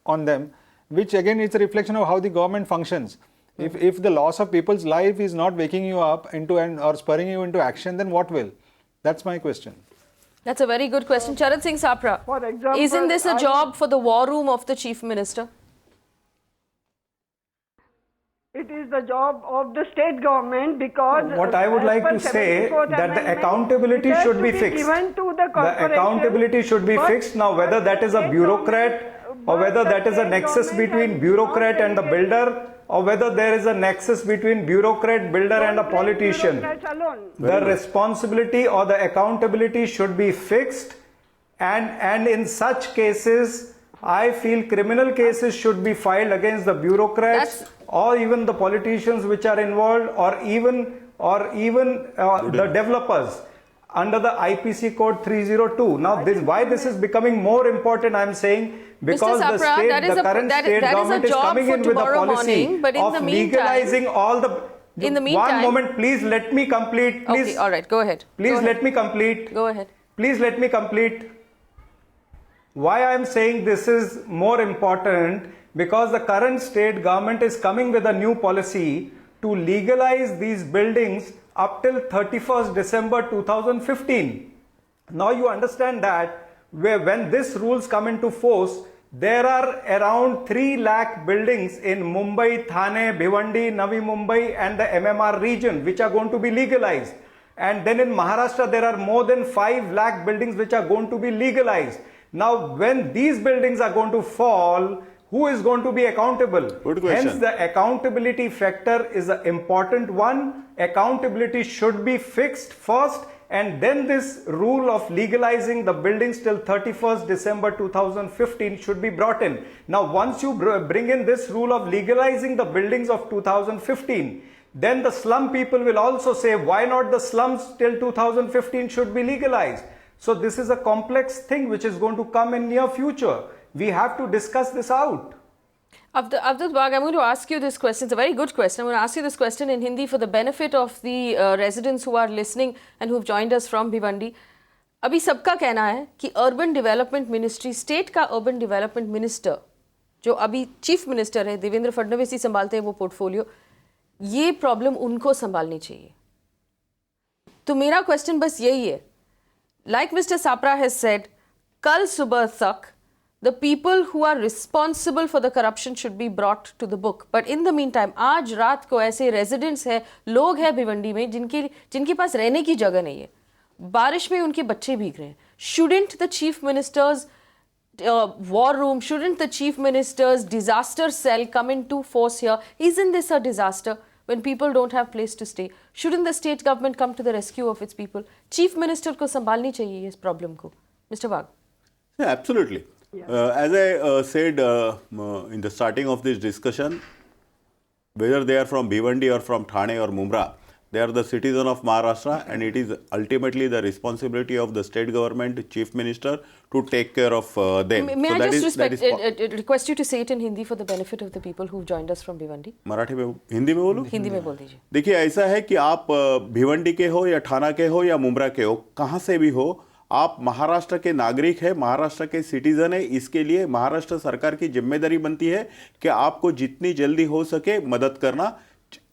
on them, which again is a reflection of how the government functions. If the loss of people's life is not waking you up into or spurring you into action, then what will? That's my question. That's a very good question. Charan Singh Sapra, For example, isn't this a job for the war room of the chief minister? It is the job of the state government because what I would as like per to say 74th that the amendment, accountability it has should to be fixed. Given to the corporation, accountability should be but- fixed. Now, whether that is a state bureaucrat government- or whether but that is a state nexus government between has bureaucrat not and the delegated- builder, or whether there is a nexus between bureaucrat, builder and a Don't blame politician. bureaucrats alone. The responsibility or the accountability should be fixed, and in such cases I feel criminal cases should be filed against the bureaucrats or even the politicians which are involved, or even the developers under the IPC code 302. Now why this is becoming more important, I am saying, because Mr. Sapra, the current state government is coming in with a policy of legalizing all the. In the meantime, one moment, please let me complete. Please, okay, all right, go ahead. Please let me complete. Go ahead. Please let me complete. Why I am saying this is more important, because the current state government is coming with a new policy to legalize these buildings up till 31st December 2015. Now you understand that when these rules come into force, there are around 3 lakh buildings in Mumbai, Thane, Bhiwandi, Navi Mumbai and the MMR region which are going to be legalized. And then in Maharashtra there are more than 5 lakh buildings which are going to be legalized. Now when these buildings are going to fall, who is going to be accountable? Good question. Hence the accountability factor is an important one. Accountability should be fixed first, and then this rule of legalizing the buildings till 31st December 2015 should be brought in. Now once you bring in this rule of legalizing the buildings of 2015, then the slum people will also say, why not the slums till 2015 should be legalized? So this is a complex thing which is going to come in near future. We have to discuss this out. Avdut Bagh, I'm going to ask you this question. It's a very good question. I'm going to ask you this question in Hindi for the benefit of the residents who are listening and who've joined us from Bhiwandi. अभी सबका कहना है कि urban development ministry, state का urban development minister जो अभी chief minister है, देवेंद्र फडणवीस ही संभालते हैं वो पोर्टफोलियो, ये प्रॉब्लम उनको संभालनी चाहिए. तो मेरा क्वेश्चन बस यही है, like Mr. Sapra has said, कल सुबह तक the people who are responsible for the corruption should be brought to the book. But in the meantime, आज रात को ऐसे residents हैं, लोग हैं भिवंडी में जिनके पास रहने की जगह नहीं है, बारिश में उनके बच्चे भीग रहे हैं. Shouldn't the chief minister's war room, shouldn't the chief minister's disaster cell come into force here? Isn't this a disaster when people don't have place to stay? Shouldn't the state government come to the rescue of its people? Chief minister को संभालनी चाहिए इस problem को. Mr. Bagh. Yeah, absolutely. As I said in the starting of this discussion, whether they are from Bhiwandi or from Thane or Mumra, they are the citizen of Maharashtra, and it is ultimately the responsibility of the state government, chief minister, to take care of them. May I just request you to say it in Hindi for the benefit of the people who've joined us from Bhiwandi? Marathi में हिंदी में बोलूं? हिंदी में बोल दीजिए. देखिए, ऐसा है कि आप भिवंडी के हो या ठाना के हो या मुमरा के हो, कहाँ से भी हो, आप महाराष्ट्र के नागरिक है, महाराष्ट्र के सिटीजन है. इसके लिए महाराष्ट्र सरकार की जिम्मेदारी बनती है कि आपको जितनी जल्दी हो सके मदद करना.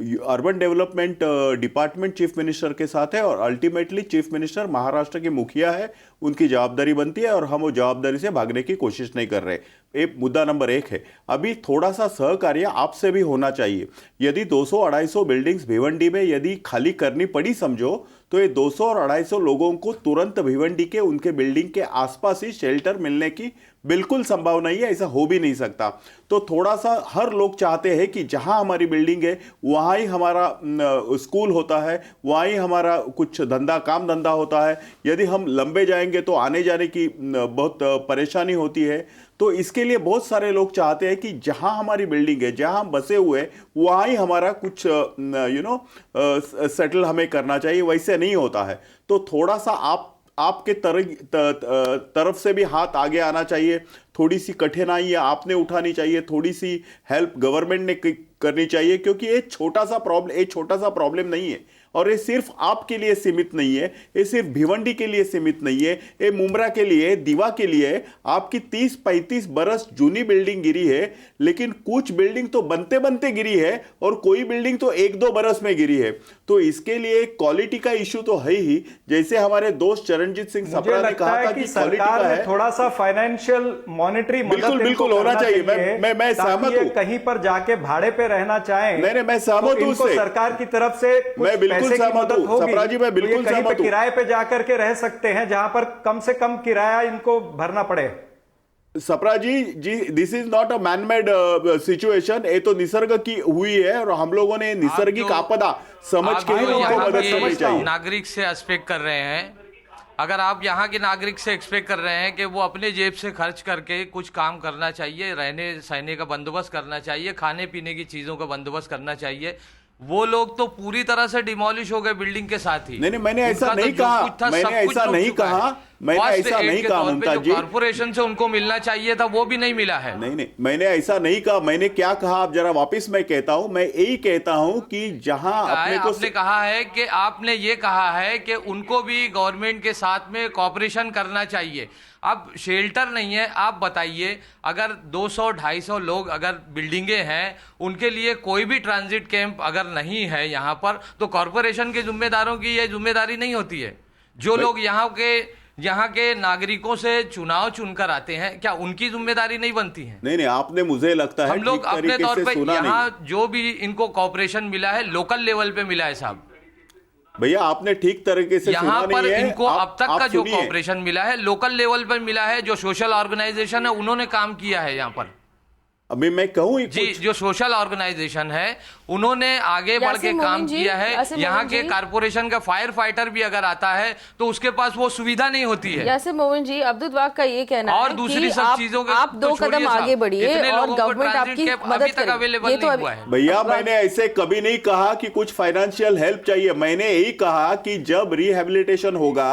Urban development department chief minister के साथ है और अल्टीमेटली चीफ मिनिस्टर महाराष्ट्र के मुखिया है, उनकी जवाबदारी बनती है और हम वो जवाबदारी से भागने की कोशिश नहीं कर रहे. ये मुद्दा नंबर 1 है. अभी थोड़ा सा सहकार्य आपसे भी होना चाहिए. यदि 200-250 बिल्डिंग्स भिवंडी में यदि खाली करनी पड़ी समझो, तो ये 200 और 250 लोगों को तुरंत भिवंडी के उनके बिल्डिंग के आसपास ही शेल्टर मिलने की बिल्कुल संभावना नहीं है. ऐसा हो भी नहीं सकता. तो थोड़ा सा हर लोग चाहते हैं कि जहां हमारी बिल्डिंग है वहां ही हमारा स्कूल होता है, वहां ही हमारा कुछ काम धंधा होता है. यदि हम लंबे जाएंगे तो आने जाने की बहुत परेशानी होती है. तो इसके लिए बहुत सारे लोग चाहते हैं कि जहां हमारी बिल्डिंग है, जहां हम बसे हुए हैं, वहां ही हमारा कुछ सेटल हमें करना चाहिए. वैसे नहीं होता है. तो थोड़ा सा आपके तरफ से भी हाथ आगे आना चाहिए. थोड़ी सी कठिनाई आपने उठानी चाहिए, थोड़ी सी हेल्प गवर्नमेंट ने करनी चाहिए, क्योंकि ये छोटा सा प्रॉब्लम नहीं है. और ये सिर्फ आपके लिए सीमित नहीं है, ये सिर्फ भिवंडी के लिए सीमित नहीं है, ये मुमरा के लिए, दीवा के लिए। आपकी 30-35 बरस जूनी बिल्डिंग गिरी है, लेकिन कुछ बिल्डिंग तो बनते बनते गिरी है और कोई बिल्डिंग तो 1-2 बरस में गिरी है। तो इसके लिए क्वालिटी का इशू तो है ही, जैसे हमारे दोस्त चरणजीत सिंह सप्रा ने कहा था कि सरकार ने थोड़ा सा फाइनेंशियल मॉनिटरी बिल्कुल होना चाहिए। मैं सहमत हूं। कहीं पर जाके भाड़े पे रहना चाहें, नहीं मैं सहमत हूं उससे। सरकार की तरफ से मैं बिल्कुल सहमत हूं सप्रा जी, मैं बिल्कुल सहमत हूं। किराए पे जाकर के रह सकते हैं जहां पर कम से कम किराया इनको भरना पड़े। Sapra ji this is not a man made situation, ये तो निसर्ग की हुई है और हम लोगों ने निसर्गिक आपदा समझ के ही उनको मदद करनी चाहिए। नागरिक से एक्सपेक्ट कर रहे हैं, अगर आप यहाँ के नागरिक से एक्सपेक्ट कर रहे हैं कि वो अपने जेब से खर्च करके कुछ काम करना चाहिए, रहने सहने का बंदोबस्त करना चाहिए, खाने पीने की चीज़ों का बंदोबस्त करना चाहिए, वो लोग तो पूरी तरह से डिमोलिश हो गए बिल्डिंग के साथ ही। नहीं मैंने ऐसा नहीं कहा, मैंने ऐसा नहीं कहा मुमताज जी। कॉर्पोरेशन से उनको मिलना चाहिए था वो भी नहीं मिला है। नहीं मैंने ऐसा नहीं कहा। मैंने क्या कहा आप जरा वापस मैं कहता हूं। मैं यही कहता हूं कि जहां आपने कहा है कि आपने ये कहा है कि उनको भी गवर्नमेंट के साथ में कॉर्पोरेशन करना चाहिए। अब शेल्टर नहीं है, आप बताइए अगर 200-250 लोग अगर बिल्डिंगें हैं, उनके लिए कोई भी ट्रांजिट कैंप अगर नहीं है यहाँ पर, तो कॉर्पोरेशन के जिम्मेदारों की ये जिम्मेदारी नहीं होती है। जो लोग यहाँ के नागरिकों से चुनाव चुनकर आते हैं, क्या उनकी जिम्मेदारी नहीं बनती है? नहीं आपने, मुझे लगता है हम लोग अपने तौर पे यहाँ जो भी इनको कॉर्पोरेशन मिला है लोकल लेवल पे मिला है साहब। भैया आपने ठीक तरीके से यहाँ पर इनको अब तक का जो कॉर्पोरेशन मिला है लोकल लेवल पर मिला है, जो सोशल ऑर्गेनाइजेशन है उन्होंने काम किया है यहाँ पर। अभी मैं कहूँ जी, जो सोशल ऑर्गेनाइजेशन है उन्होंने आगे बढ़ के काम किया है। यहाँ के कारपोरेशन का फायर फाइटर भी अगर आता है तो उसके पास वो सुविधा नहीं होती है। यासिर मोमिन जी, अब्दुल वाक का ये कहना और है दूसरी कि सब चीजों के आप 2 कदम आगे बढ़िए और गवर्नमेंट आपकी मदद करे। ये तो भैया मैंने ऐसे कभी नहीं कहा कि कुछ फाइनेंशियल हेल्प चाहिए। मैंने यही कहा कि जब रिहेबिलिटेशन होगा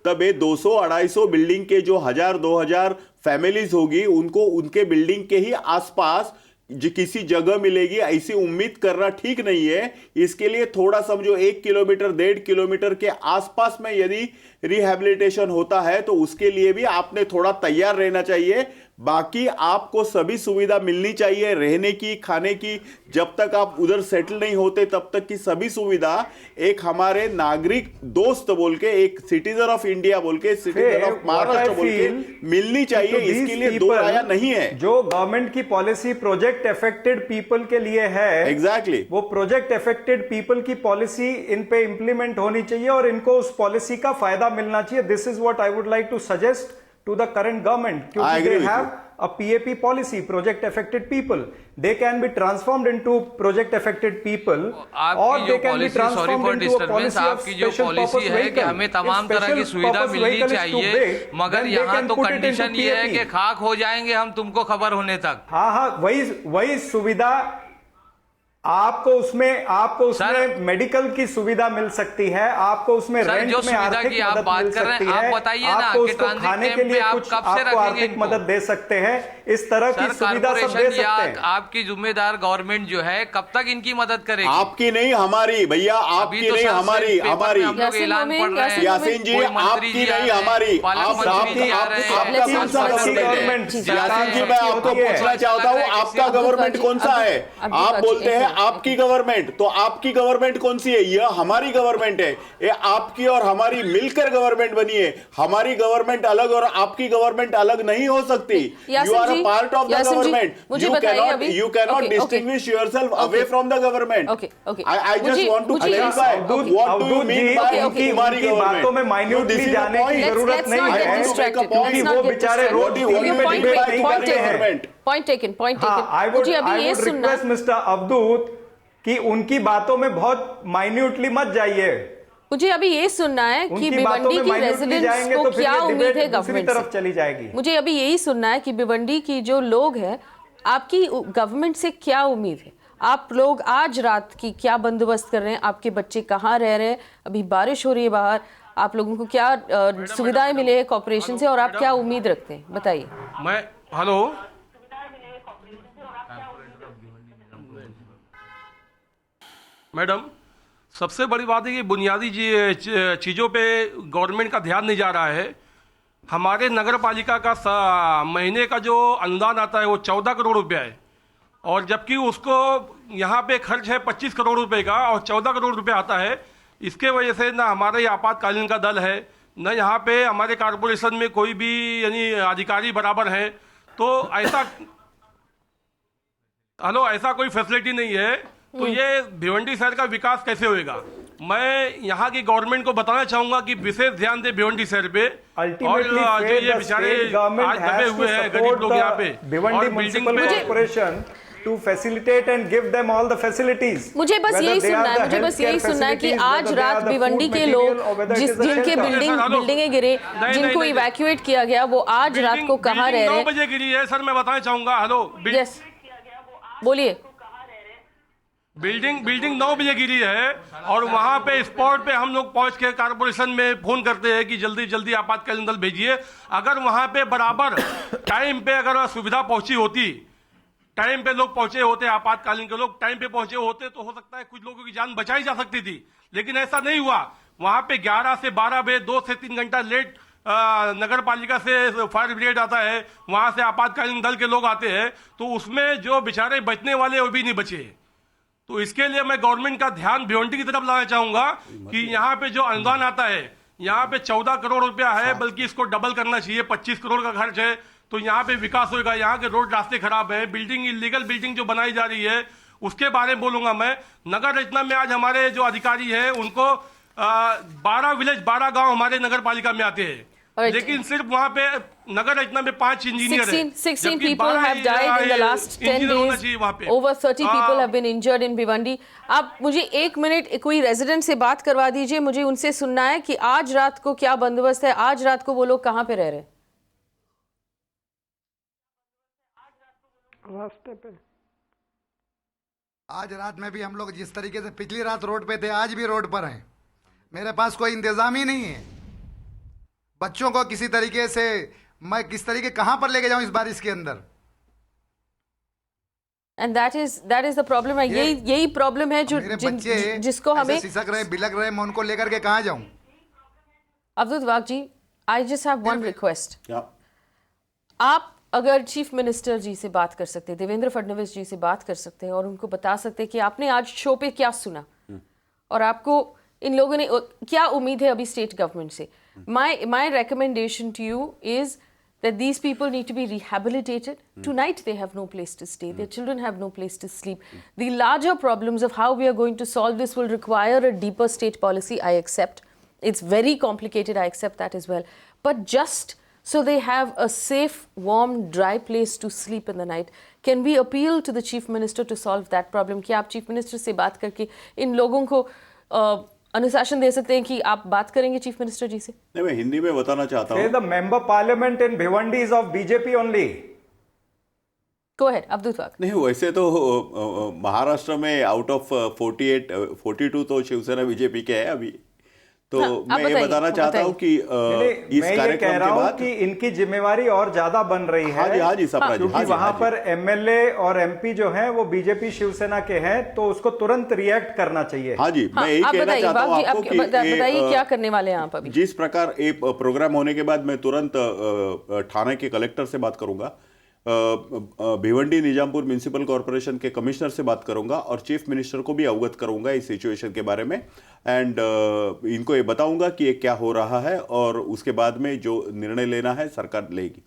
तब ये 200-250 बिल्डिंग के जो 1000-2000 फैमिलीज होगी उनको उनके बिल्डिंग के ही आसपास किसी जगह मिलेगी, ऐसी उम्मीद करना ठीक नहीं है। इसके लिए थोड़ा समझो 1 किलोमीटर 1.5 किलोमीटर के आसपास में यदि रिहेबिलिटेशन होता है तो उसके लिए भी आपने थोड़ा तैयार रहना चाहिए। बाकी आपको सभी सुविधा मिलनी चाहिए, रहने की, खाने की। जब तक आप उधर सेटल नहीं होते तब तक की सभी सुविधा एक हमारे नागरिक दोस्त बोल के, एक सिटीजन ऑफ इंडिया बोल के, सिटीजन ऑफ महाराष्ट्र बोल के मिलनी चाहिए। इसके लिए दो राया नहीं है। जो गवर्नमेंट की पॉलिसी प्रोजेक्ट अफेक्टेड पीपल के लिए है, एग्जैक्टली वो प्रोजेक्ट अफेक्टेड पीपल की पॉलिसी इन पे इंप्लीमेंट होनी चाहिए और इनको उस पॉलिसी का फायदा मिलना चाहिए। This is what I would like to suggest to the current government, क्योंकि they have a PAP policy, project affected people. They can be transformed into project affected people, or they can be transformed into a policy of special purpose है कि हमें तमाम तरह की सुविधा मिलनी चाहिए, मगर यहाँ तो कंडीशन ये है कि खाक हो जाएंगे हम तुमको खबर होने तक। हाँ वही सुविधा आपको उसमें मेडिकल की सुविधा मिल सकती है, आपको उसमें रेंट में आर्थिक मदद मिल सकती है, आप बताइए ना उसको खाने के लिए कुछ आपको आर्थिक मदद दे सकते हैं। इस तरह की सुविधा सब दे सकते हैं। आपकी जिम्मेदार गवर्नमेंट जो है कब तक इनकी मदद करेगी? आपकी नहीं हमारी भैया, आपकी नहीं हमारी। यासीन जी आपकी नहीं हमारी। आपका कौन सा गवर्नमेंट? यासीन जी मैं आपको पूछना चाहता हूँ आपका गवर्नमेंट कौन सा है? आप बोलते हैं आपकी गवर्नमेंट, तो आपकी गवर्नमेंट कौन सी है? यह हमारी गवर्नमेंट है। ये आपकी और हमारी मिलकर गवर्नमेंट बनी है। हमारी गवर्नमेंट अलग और आपकी गवर्नमेंट अलग नहीं हो सकती। You are a part of the government. You cannot distinguish yourself away from the government. I just want to clarify what do you mean by हमारी बातों में माइन्यूटली जाने की जरूरत नहीं है, क्योंकि वो बेचारे road Point taken. I would request Mr. Abdut कि उनकी बातों में बहुत माइन्यूटली मत जाइए। मुझे अभी ये सुनना है कि भिवंडी की रेजिडेंट्स को क्या उम्मीद है गवर्नमेंट से? चली जाएगी। मुझे अभी यही सुनना है कि भिवंडी की जो लोग हैं, आपकी गवर्नमेंट से क्या उम्मीद है? आप लोग आज रात की क्या बंदोबस्त कर रहे हैं? आपके बच्चे कहाँ रह रहे हैं? अभी बारिश हो रही है बाहर, आप लोगों को क्या सुविधाएं मिले हैं कॉर्पोरेशन से और आप क्या उम्मीद रखते हैं? बताइए। हेलो, मैडम सबसे बड़ी बात है कि बुनियादी चीज़ों पे गवर्नमेंट का ध्यान नहीं जा रहा है। हमारे नगर पालिका का महीने का जो अनुदान आता है वो 14 करोड़ रुपया है, और जबकि उसको यहाँ पे खर्च है 25 करोड़ रुपए का और 14 करोड़ रुपया आता है। इसके वजह से ना हमारा ये आपातकालीन का दल है, न यहाँ पे हमारे कारपोरेशन में कोई भी यानी अधिकारी बराबर है। तो ऐसा कोई फैसिलिटी नहीं है, तो ये भिवंडी शहर का विकास कैसे होएगा? मैं यहाँ की गवर्नमेंट को बताना चाहूंगा कि विशेष ध्यान दे भिवंडी शहर पे, और जो ये बेचारे आज दबे हुए हैं गरीब लोग यहाँ पे, और building corporation to facilitate and give them all the facilities. मुझे बस यही सुनना है कि आज रात भिवंडी के लोग जिनके बिल्डिंगें गिरे, जिनको इवैक्यूएट किया गया, वो आज रात को कहाँ रह रहे हैं? 9 बजे गिरी है सर, मैं बताना चाहूंगा। हेलो, यस बोलिए। बिल्डिंग 9 बजे गिरी है, और वहां पे स्पॉट पे हम लोग पहुंच के कारपोरेशन में फोन करते हैं कि जल्दी जल्दी आपातकालीन दल भेजिए। अगर वहां पे बराबर टाइम पे अगर सुविधा पहुंची होती, टाइम पे लोग पहुंचे होते, आपातकालीन के लोग टाइम पे पहुंचे होते, तो हो सकता है कुछ लोगों की जान बचाई जा सकती थी, लेकिन ऐसा नहीं हुआ। वहां पे 11 से 12 बजे 2 से 3 घंटा लेट नगर पालिका से फायर ब्रिगेड आता है, वहां से आपातकालीन दल के लोग आते हैं, तो उसमें जो बेचारे बचने वाले वो भी नहीं बचे। तो इसके लिए मैं गवर्नमेंट का ध्यान भिवंडी की तरफ लाना चाहूंगा कि यहाँ पे जो अनुदान आता है, यहाँ पे 14 करोड़ रुपया है, बल्कि इसको डबल करना चाहिए, 25 करोड़ का खर्च है, तो यहाँ पे विकास होगा। यहाँ के रोड रास्ते खराब है, बिल्डिंग इलीगल बिल्डिंग जो बनाई जा रही है उसके बारे में बोलूंगा मैं। नगर रचना में आज हमारे जो अधिकारी हैं उनको 12 विलेज 12 गांव हमारे नगर पालिका में आते हैं, लेकिन सिर्फ वहाँ पे नगर रचना में 5 इंजीनियर हैं। 16 people have died in the last 10 days. Over 30 people have been injured in Bhiwandi. आप मुझे 1 मिनट कोई रेजिडेंट से बात करवा दीजिए, मुझे उनसे सुनना है कि आज रात को क्या बंदोबस्त है, आज रात को वो लोग कहाँ पे रह रहे हैं? रास्ते पे। आज रात में भी हम लोग जिस तरीके से पिछली रात रोड पे थे, आज भी रोड पर हैं। मेरे पास कोई इंतजाम ही नहीं है। बच्चों को किसी तरीके से मैं किस तरीके कहां पर लेके जाऊं इस बारिश के अंदर? And that is the problem. यही प्रॉब्लम है जो जिसको हमें सिसक रहे, बिलक रहे, मैं उनको लेकर के कहां जाऊं? अब्दुल वाक जी, I just have one request. आप अगर चीफ मिनिस्टर जी से बात कर सकते हैं, देवेंद्र फडणवीस जी से बात कर सकते हैं और उनको बता सकते हैं कि आपने आज शो पे क्या सुना और आपको इन लोगों ने क्या उम्मीद है अभी स्टेट गवर्नमेंट से। My recommendation to you is that these people need to be rehabilitated. Tonight they have no place to stay. Their children have no place to sleep. The larger problems of how we are going to solve this will require a deeper state policy, I accept. It's very complicated, I accept that as well. But just so they have a safe, warm, dry place to sleep in the night, can we appeal to the Chief Minister to solve that problem? क्या आप Chief Minister से बात करके इन लोगों को अनुशासन दे सकते हैं कि आप बात करेंगे चीफ मिनिस्टर जी से? नहीं, मैं हिंदी में बताना चाहता हूँ। The member parliament in Bhiwandi is of BJP only. Go ahead, Abdul वाक। नहीं, वैसे तो महाराष्ट्र में आउट ऑफ 42 तो शिवसेना बीजेपी के है अभी। तो मैं ये बताना चाहता हूँ कि इस कार्यक्रम के बाद कि इनकी जिम्मेवारी और ज्यादा बन रही है। हाँ जी, सब क्योंकि वहां पर एमएलए और एमपी जो हैं वो बीजेपी शिवसेना के हैं, तो उसको तुरंत रिएक्ट करना चाहिए। हाँ जी, मैं यही कहना चाहता हूँ आपको कि बताइए क्या करने वाले हैं आप अभी। जिस प्रकार एक प्रोग्राम होने के बाद मैं तुरंत थाने के कलेक्टर से बात करूंगा, भिवंडी निजामपुर म्यूनिसिपल कॉर्पोरेशन के कमिश्नर से बात करूंगा और चीफ मिनिस्टर को भी अवगत करूंगा इस सिचुएशन के बारे में, एंड इनको ये बताऊंगा कि ये क्या हो रहा है और उसके बाद में जो निर्णय लेना है सरकार लेगी।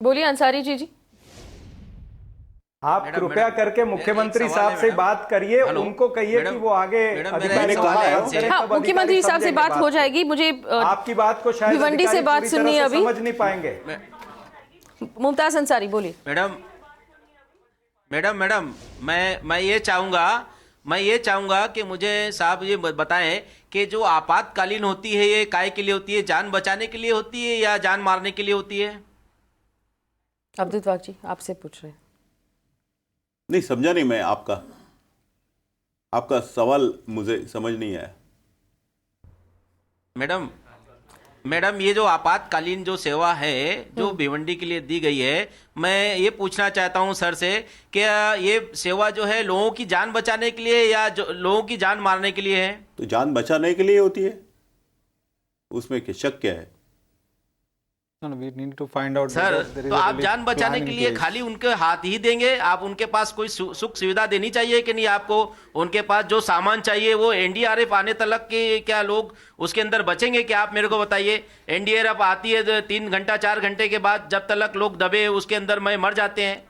बोलिए अंसारी जी। आप कृपया करके मुख्यमंत्री साहब से बात करिए, उनको कहिए कि वो आगे मुख्यमंत्री साहब से बात हो जाएगी। मुझे आपकी बात को शायद भिवंडी से बात सुननी है, अभी समझ नहीं पाएंगे। मुमताज अंसारी बोलिए। मैडम मैं ये चाहूंगा कि मुझे साहब ये बताएं कि जो आपातकालीन होती है ये काय के लिए होती है, जान बचाने के लिए होती है या जान मारने के लिए होती है? अब्दुल वाक जी आपसे पूछ रहे हैं। नहीं समझा नहीं मैं, आपका सवाल मुझे समझ नहीं आया। मैडम मैडम ये जो आपातकालीन जो सेवा है जो भिवंडी के लिए दी गई है, मैं ये पूछना चाहता हूँ सर से कि ये सेवा जो है लोगों की जान बचाने के लिए या लोगों की जान मारने के लिए है? तो जान बचाने के लिए होती है, उसमें शक क्या है? We need to find out sir तो आप जान बचाने के लिए खाली उनके हाथ ही देंगे? आप उनके पास कोई सुख सुविधा देनी चाहिए कि नहीं आपको? उनके पास जो सामान चाहिए वो एनडीआरएफ आने तक के क्या लोग उसके अंदर बचेंगे क्या? आप मेरे को बताइए। एनडीआरएफ आती है 3 घंटा 4 घंटे के बाद, जब तक लोग दबे उसके अंदर में मर जाते हैं।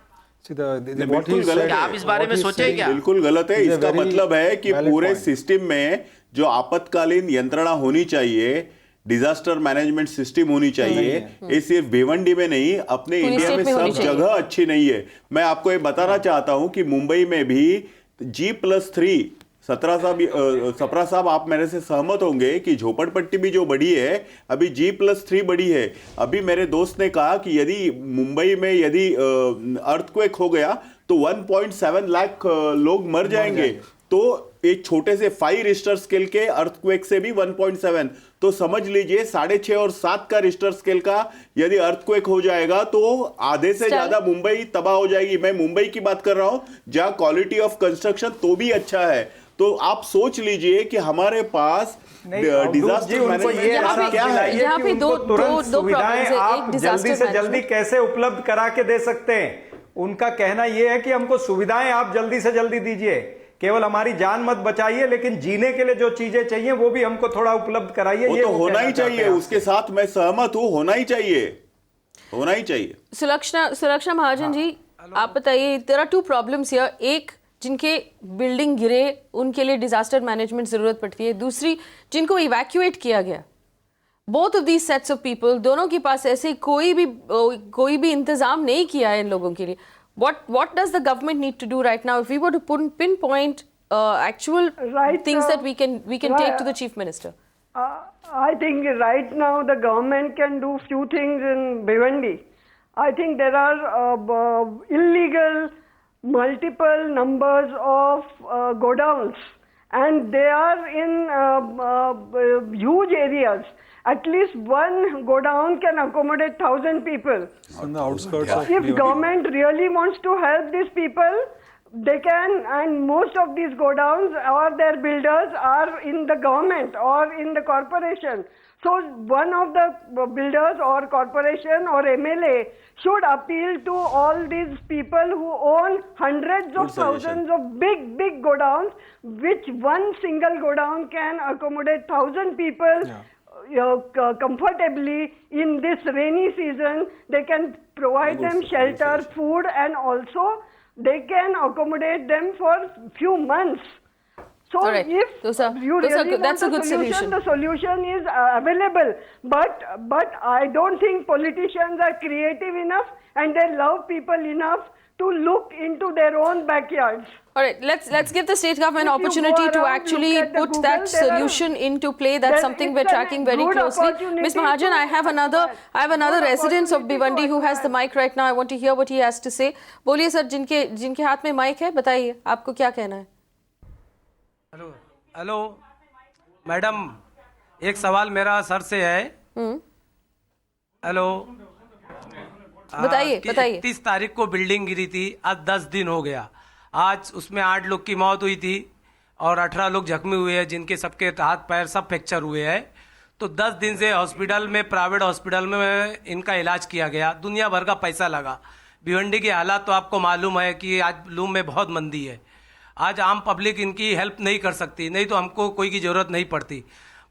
बिल्कुल गलत है। आप इस बारे में सोचे क्या? बिल्कुल गलत है। इसका मतलब है कि पूरे सिस्टम में जो आपातकालीन यंत्रणा होनी चाहिए, डिजास्टर मैनेजमेंट सिस्टम होनी चाहिए, ये सिर्फ भिवंडी में नहीं अपने इंडिया में सब जगह अच्छी नहीं है। मैं आपको ये बताना चाहता हूं कि मुंबई में भी G+3 सपरा साहब आप मेरे से सहमत होंगे कि झोपड़पट्टी भी जो बड़ी है अभी G+3 बड़ी है। अभी मेरे दोस्त ने कहा कि यदि मुंबई में यदि अर्थक्वेक हो गया तो 1.7 लाख लोग मर जाएंगे। तो एक छोटे से 5 रिश्टर स्केल के अर्थक्वेक से भी 1.7, तो समझ लीजिए 6.5 और 7 का रिश्टर स्केल का यदि अर्थक्वेक हो जाएगा तो आधे से ज्यादा मुंबई तबाह हो जाएगी। मैं मुंबई की बात कर रहा हूं जहां क्वालिटी ऑफ कंस्ट्रक्शन तो भी अच्छा है। तो आप सोच लीजिए कि हमारे पास डिजास्टर मैनेजमेंट क्या है। यहाँ पे दो सुविधाएं आप जल्दी से जल्दी कैसे उपलब्ध करा के दे सकते हैं? उनका कहना यह है कि हमको सुविधाएं आप जल्दी से जल्दी दीजिए, केवल हमारी जान मत बचाइए, लेकिन जीने के लिए जो चीजें चाहिए वो भी हमको थोड़ा उपलब्ध कराइए। वो ये तो होना ही चाहिए, उसके साथ मैं सहमत हूं, होना ही चाहिए, होना ही चाहिए। सुलक्षणा महाजन जी, आप बताइए, देयर आर 2 प्रॉब्लम्स हियर। एक, जिनके बिल्डिंग गिरे उनके लिए डिजास्टर मैनेजमेंट जरूरत पड़ती है, दूसरी जिनको इवैक्यूएट किया गया। Both of these sets of people, दोनों के पास ऐसे कोई भी इंतजाम नहीं किया है इन लोगों के लिए। What does the government need to do right now if we were to pinpoint actual things that we can take to the Chief Minister? I think right now the government can do few things in Bhiwandi. I think there are illegal multiple numbers of godowns, and they are in huge areas. At least one godown can accommodate 1,000 people. On the outskirts of If government really wants to help these people, they can, and most of these godowns or their builders are in the government or in the corporation. So one of the builders or corporation or MLA should appeal to all these people who own hundreds of thousands of big godowns, which one single godown can accommodate 1,000 people. Yeah. Comfortably in this rainy season. They can provide them shelter, food, and also they can accommodate them for few months. So if you really want a solution, the solution is available. But I don't think politicians are creative enough and they love people enough to look into their own backyards. All right, let's give the state government an opportunity to actually put that solution into play. That's something we're tracking very closely. Ms. Mahajan, I have another resident of Bhiwandi who has the mic right now. I want to hear what he has to say. बोलिए sir, जिनके हाथ में mic है, बताइए आपको क्या कहना है। हेलो मैडम, एक सवाल मेरा सर से है। हेलो, बताइए। 31 तारीख को बिल्डिंग गिरी थी, आज 10 दिन हो गया। आज उसमें 8 लोग की मौत हुई थी और 18 लोग जख्मी हुए हैं, जिनके सबके हाथ पैर सब फ्रैक्चर हुए हैं। तो 10 दिन से हॉस्पिटल में, प्राइवेट हॉस्पिटल में इनका इलाज किया गया, दुनिया भर का पैसा लगा। भिवंडी की हालात तो आपको मालूम है कि आज लूम में बहुत मंदी है। आज आम पब्लिक इनकी हेल्प नहीं कर सकती, नहीं तो हमको कोई की ज़रूरत नहीं पड़ती।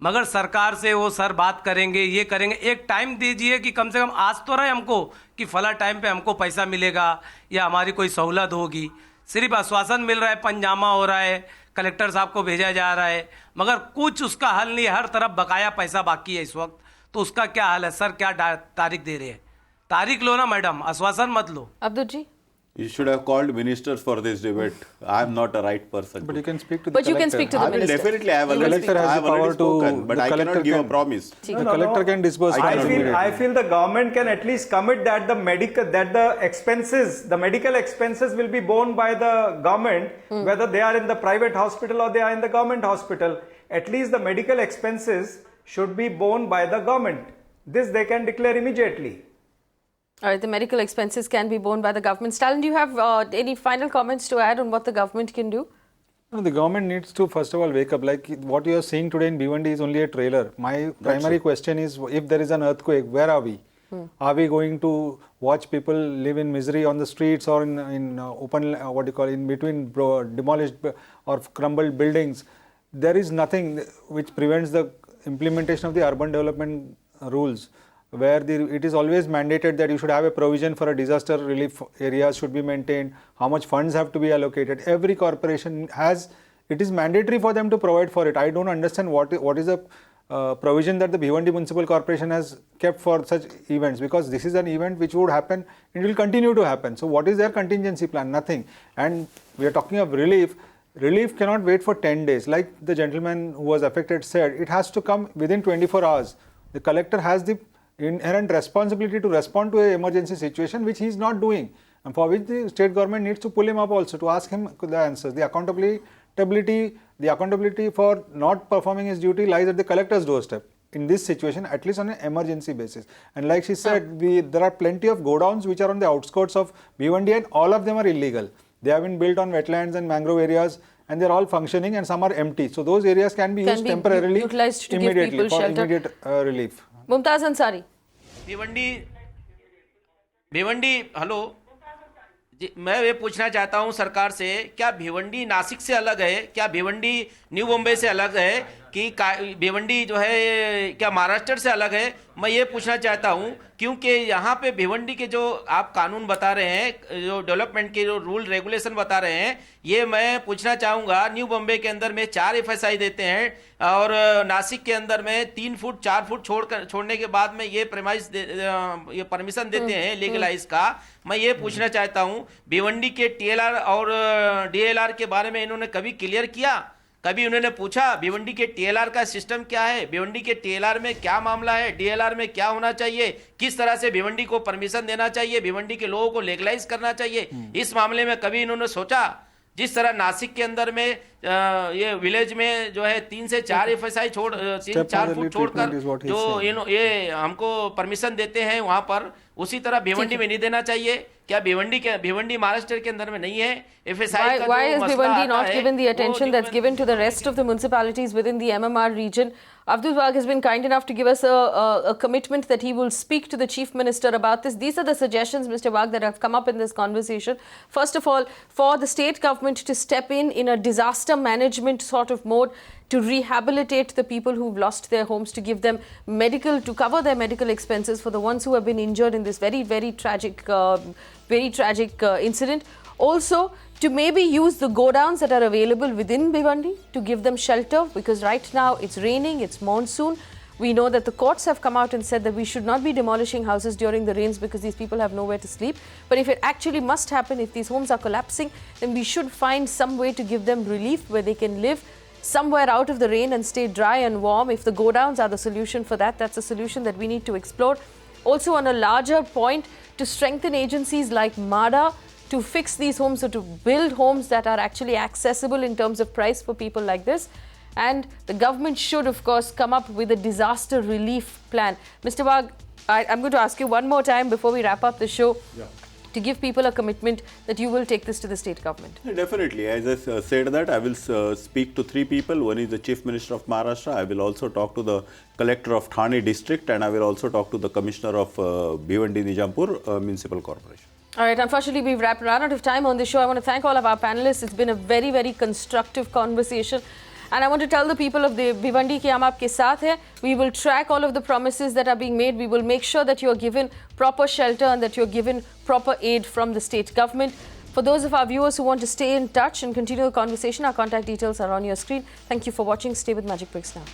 मगर सरकार से वो सर बात करेंगे, ये करेंगे, एक टाइम दीजिए कि कम से कम आज तो रहे हमको कि फला टाइम पे हमको पैसा मिलेगा या हमारी कोई सहूलत होगी। सिर्फ आश्वासन मिल रहा है, पंजामा हो रहा है, कलेक्टर साहब को भेजा जा रहा है, मगर कुछ उसका हल नहीं है। हर तरफ बकाया पैसा बाकी है इस वक्त, तो उसका क्या हल है? सर क्या तारीख दे रहे हैं? तारीख लो ना मैडम, आश्वासन मत लो। अब्दुल जी, you should have called ministers for this debate. I am not a right person. But you can speak to the but collector. you can speak to the minister. I will definitely. I have already spoken, but I cannot give a promise. The collector can disburse. I feel the government can at least commit that the medical expenses will be borne by the government, whether they are in the private hospital or they are in the government hospital. At least the medical expenses should be borne by the government. This they can declare immediately. All right, the medical expenses can be borne by the government. Stalin, do you have any final comments to add on what the government can do? No, the government needs to first of all wake up. Like what you are seeing today in Bhiwandi is only a trailer. My primary question is, if there is an earthquake, where are we? Are we going to watch people live in misery on the streets or in open, in between demolished or crumbled buildings? There is nothing which prevents the implementation of the urban development rules, where it is always mandated that you should have a provision for a disaster relief areas should be maintained, how much funds have to be allocated. Every corporation has, it is mandatory for them to provide for it. I don't understand what is the provision that the Bhiwandi Municipal Corporation has kept for such events, because this is an event which would happen, it will continue to happen. So what is their contingency plan? Nothing. And we are talking of relief. Relief cannot wait for 10 days. Like the gentleman who was affected said, it has to come within 24 hours. The collector has the inherent responsibility to respond to an emergency situation, which he is not doing, and for which the state government needs to pull him up also to ask him the answers. The accountability for not performing his duty lies at the collector's doorstep in this situation, at least on an emergency basis. And like she said, there are plenty of godowns which are on the outskirts of Bhiwandi, and all of them are illegal. They have been built on wetlands and mangrove areas, and they are all functioning, and some are empty. So those areas can be used temporarily, utilized to immediately give people for shelter. immediate relief. Mumtaz Ansari. Bhiwandi hello ji, मैं ये पूछना चाहता हूं सरकार से, क्या भिवंडी नासिक से अलग है? क्या भिवंडी न्यू बॉम्बे से अलग है? कि भिवंडी जो है क्या महाराष्ट्र से अलग है? मैं ये पूछना चाहता हूं क्योंकि यहाँ पे भिवंडी के जो आप कानून बता रहे हैं, जो डेवलपमेंट के जो रूल रेगुलेशन बता रहे हैं, ये मैं पूछना चाहूँगा। न्यू बॉम्बे के अंदर में 4 FSI देते हैं और नासिक के अंदर में 3 फुट 4 फुट छोड़ने के बाद में ये ये परमिशन देते हैं लीगलाइज का। मैं ये पूछना चाहता हूँ, भिवंडी के TLR और DLR के बारे में इन्होंने कभी क्लियर किया? कभी उन्होंने पूछा भिवंडी के TLR का सिस्टम क्या है? भिवंडी के TLR में क्या मामला है? DLR में क्या होना चाहिए? किस तरह से भिवंडी को परमिशन देना चाहिए? भिवंडी के लोगों को लीगलाइज करना चाहिए? इस मामले में कभी इन्होंने सोचा? जिस तरह नासिक के अंदर में ये विलेज में जो है 3 से 4 FSI 3-4 फुट छोड़कर जो ये हमको परमिशन देते हैं वहां पर, उसी तरह भिवंडी में नहीं देना चाहिए क्या? भिवंडी महाराष्ट्र के अंदर में नहीं है FSI का? Why is Bhiwandi not given the attention that's given to the rest of the municipalities within the MMR region? Abdul Wahab has been kind enough to give us a commitment that he will speak to the Chief Minister about this. These are the suggestions, Mr. Wahab, that have come up in this conversation. First of all, for the state government to step in a disaster management sort of mode, to rehabilitate the people who've lost their homes, to give them to cover their medical expenses for the ones who have been injured in this very, very tragic incident. Also, to maybe use the godowns that are available within Bhiwandi to give them shelter, because right now it's raining, it's monsoon. We know that the courts have come out and said that we should not be demolishing houses during the rains because these people have nowhere to sleep. But if it actually must happen, if these homes are collapsing, then we should find some way to give them relief where they can live somewhere out of the rain and stay dry and warm. If the godowns are the solution for that, that's a solution that we need to explore. Also, on a larger point, to strengthen agencies like MADA to fix these homes, or to build homes that are actually accessible in terms of price for people like this. And the government should, of course, come up with a disaster relief plan. Mr. Wahab, I'm going to ask you one more time before we wrap up the show. Yeah. To give people a commitment that you will take this to the state government. Definitely. As I said that, I will speak to 3 people. One is the Chief Minister of Maharashtra. I will also talk to the Collector of Thane District, and I will also talk to the Commissioner of Bhiwandi Nijampur Municipal Corporation. All right, unfortunately, we've run out of time on this show. I want to thank all of our panelists. It's been a very, very constructive conversation. And I want to tell the people of the Bhiwandi ki hum aapke saath hai. We will track all of the promises that are being made. We will make sure that you are given proper shelter and that you are given proper aid from the state government. For those of our viewers who want to stay in touch and continue the conversation, our contact details are on your screen. Thank you for watching. Stay with Magic Bricks now.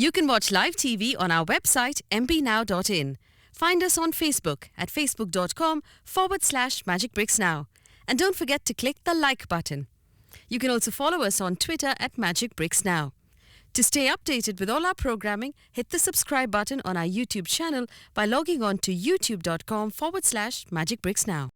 You can watch live TV on our website mpnow.in. Find us on Facebook at facebook.com/magicbricksnow. And don't forget to click the like button. You can also follow us on Twitter at Magic Bricks Now. To stay updated with all our programming, hit the subscribe button on our YouTube channel by logging on to youtube.com/magicbricks now.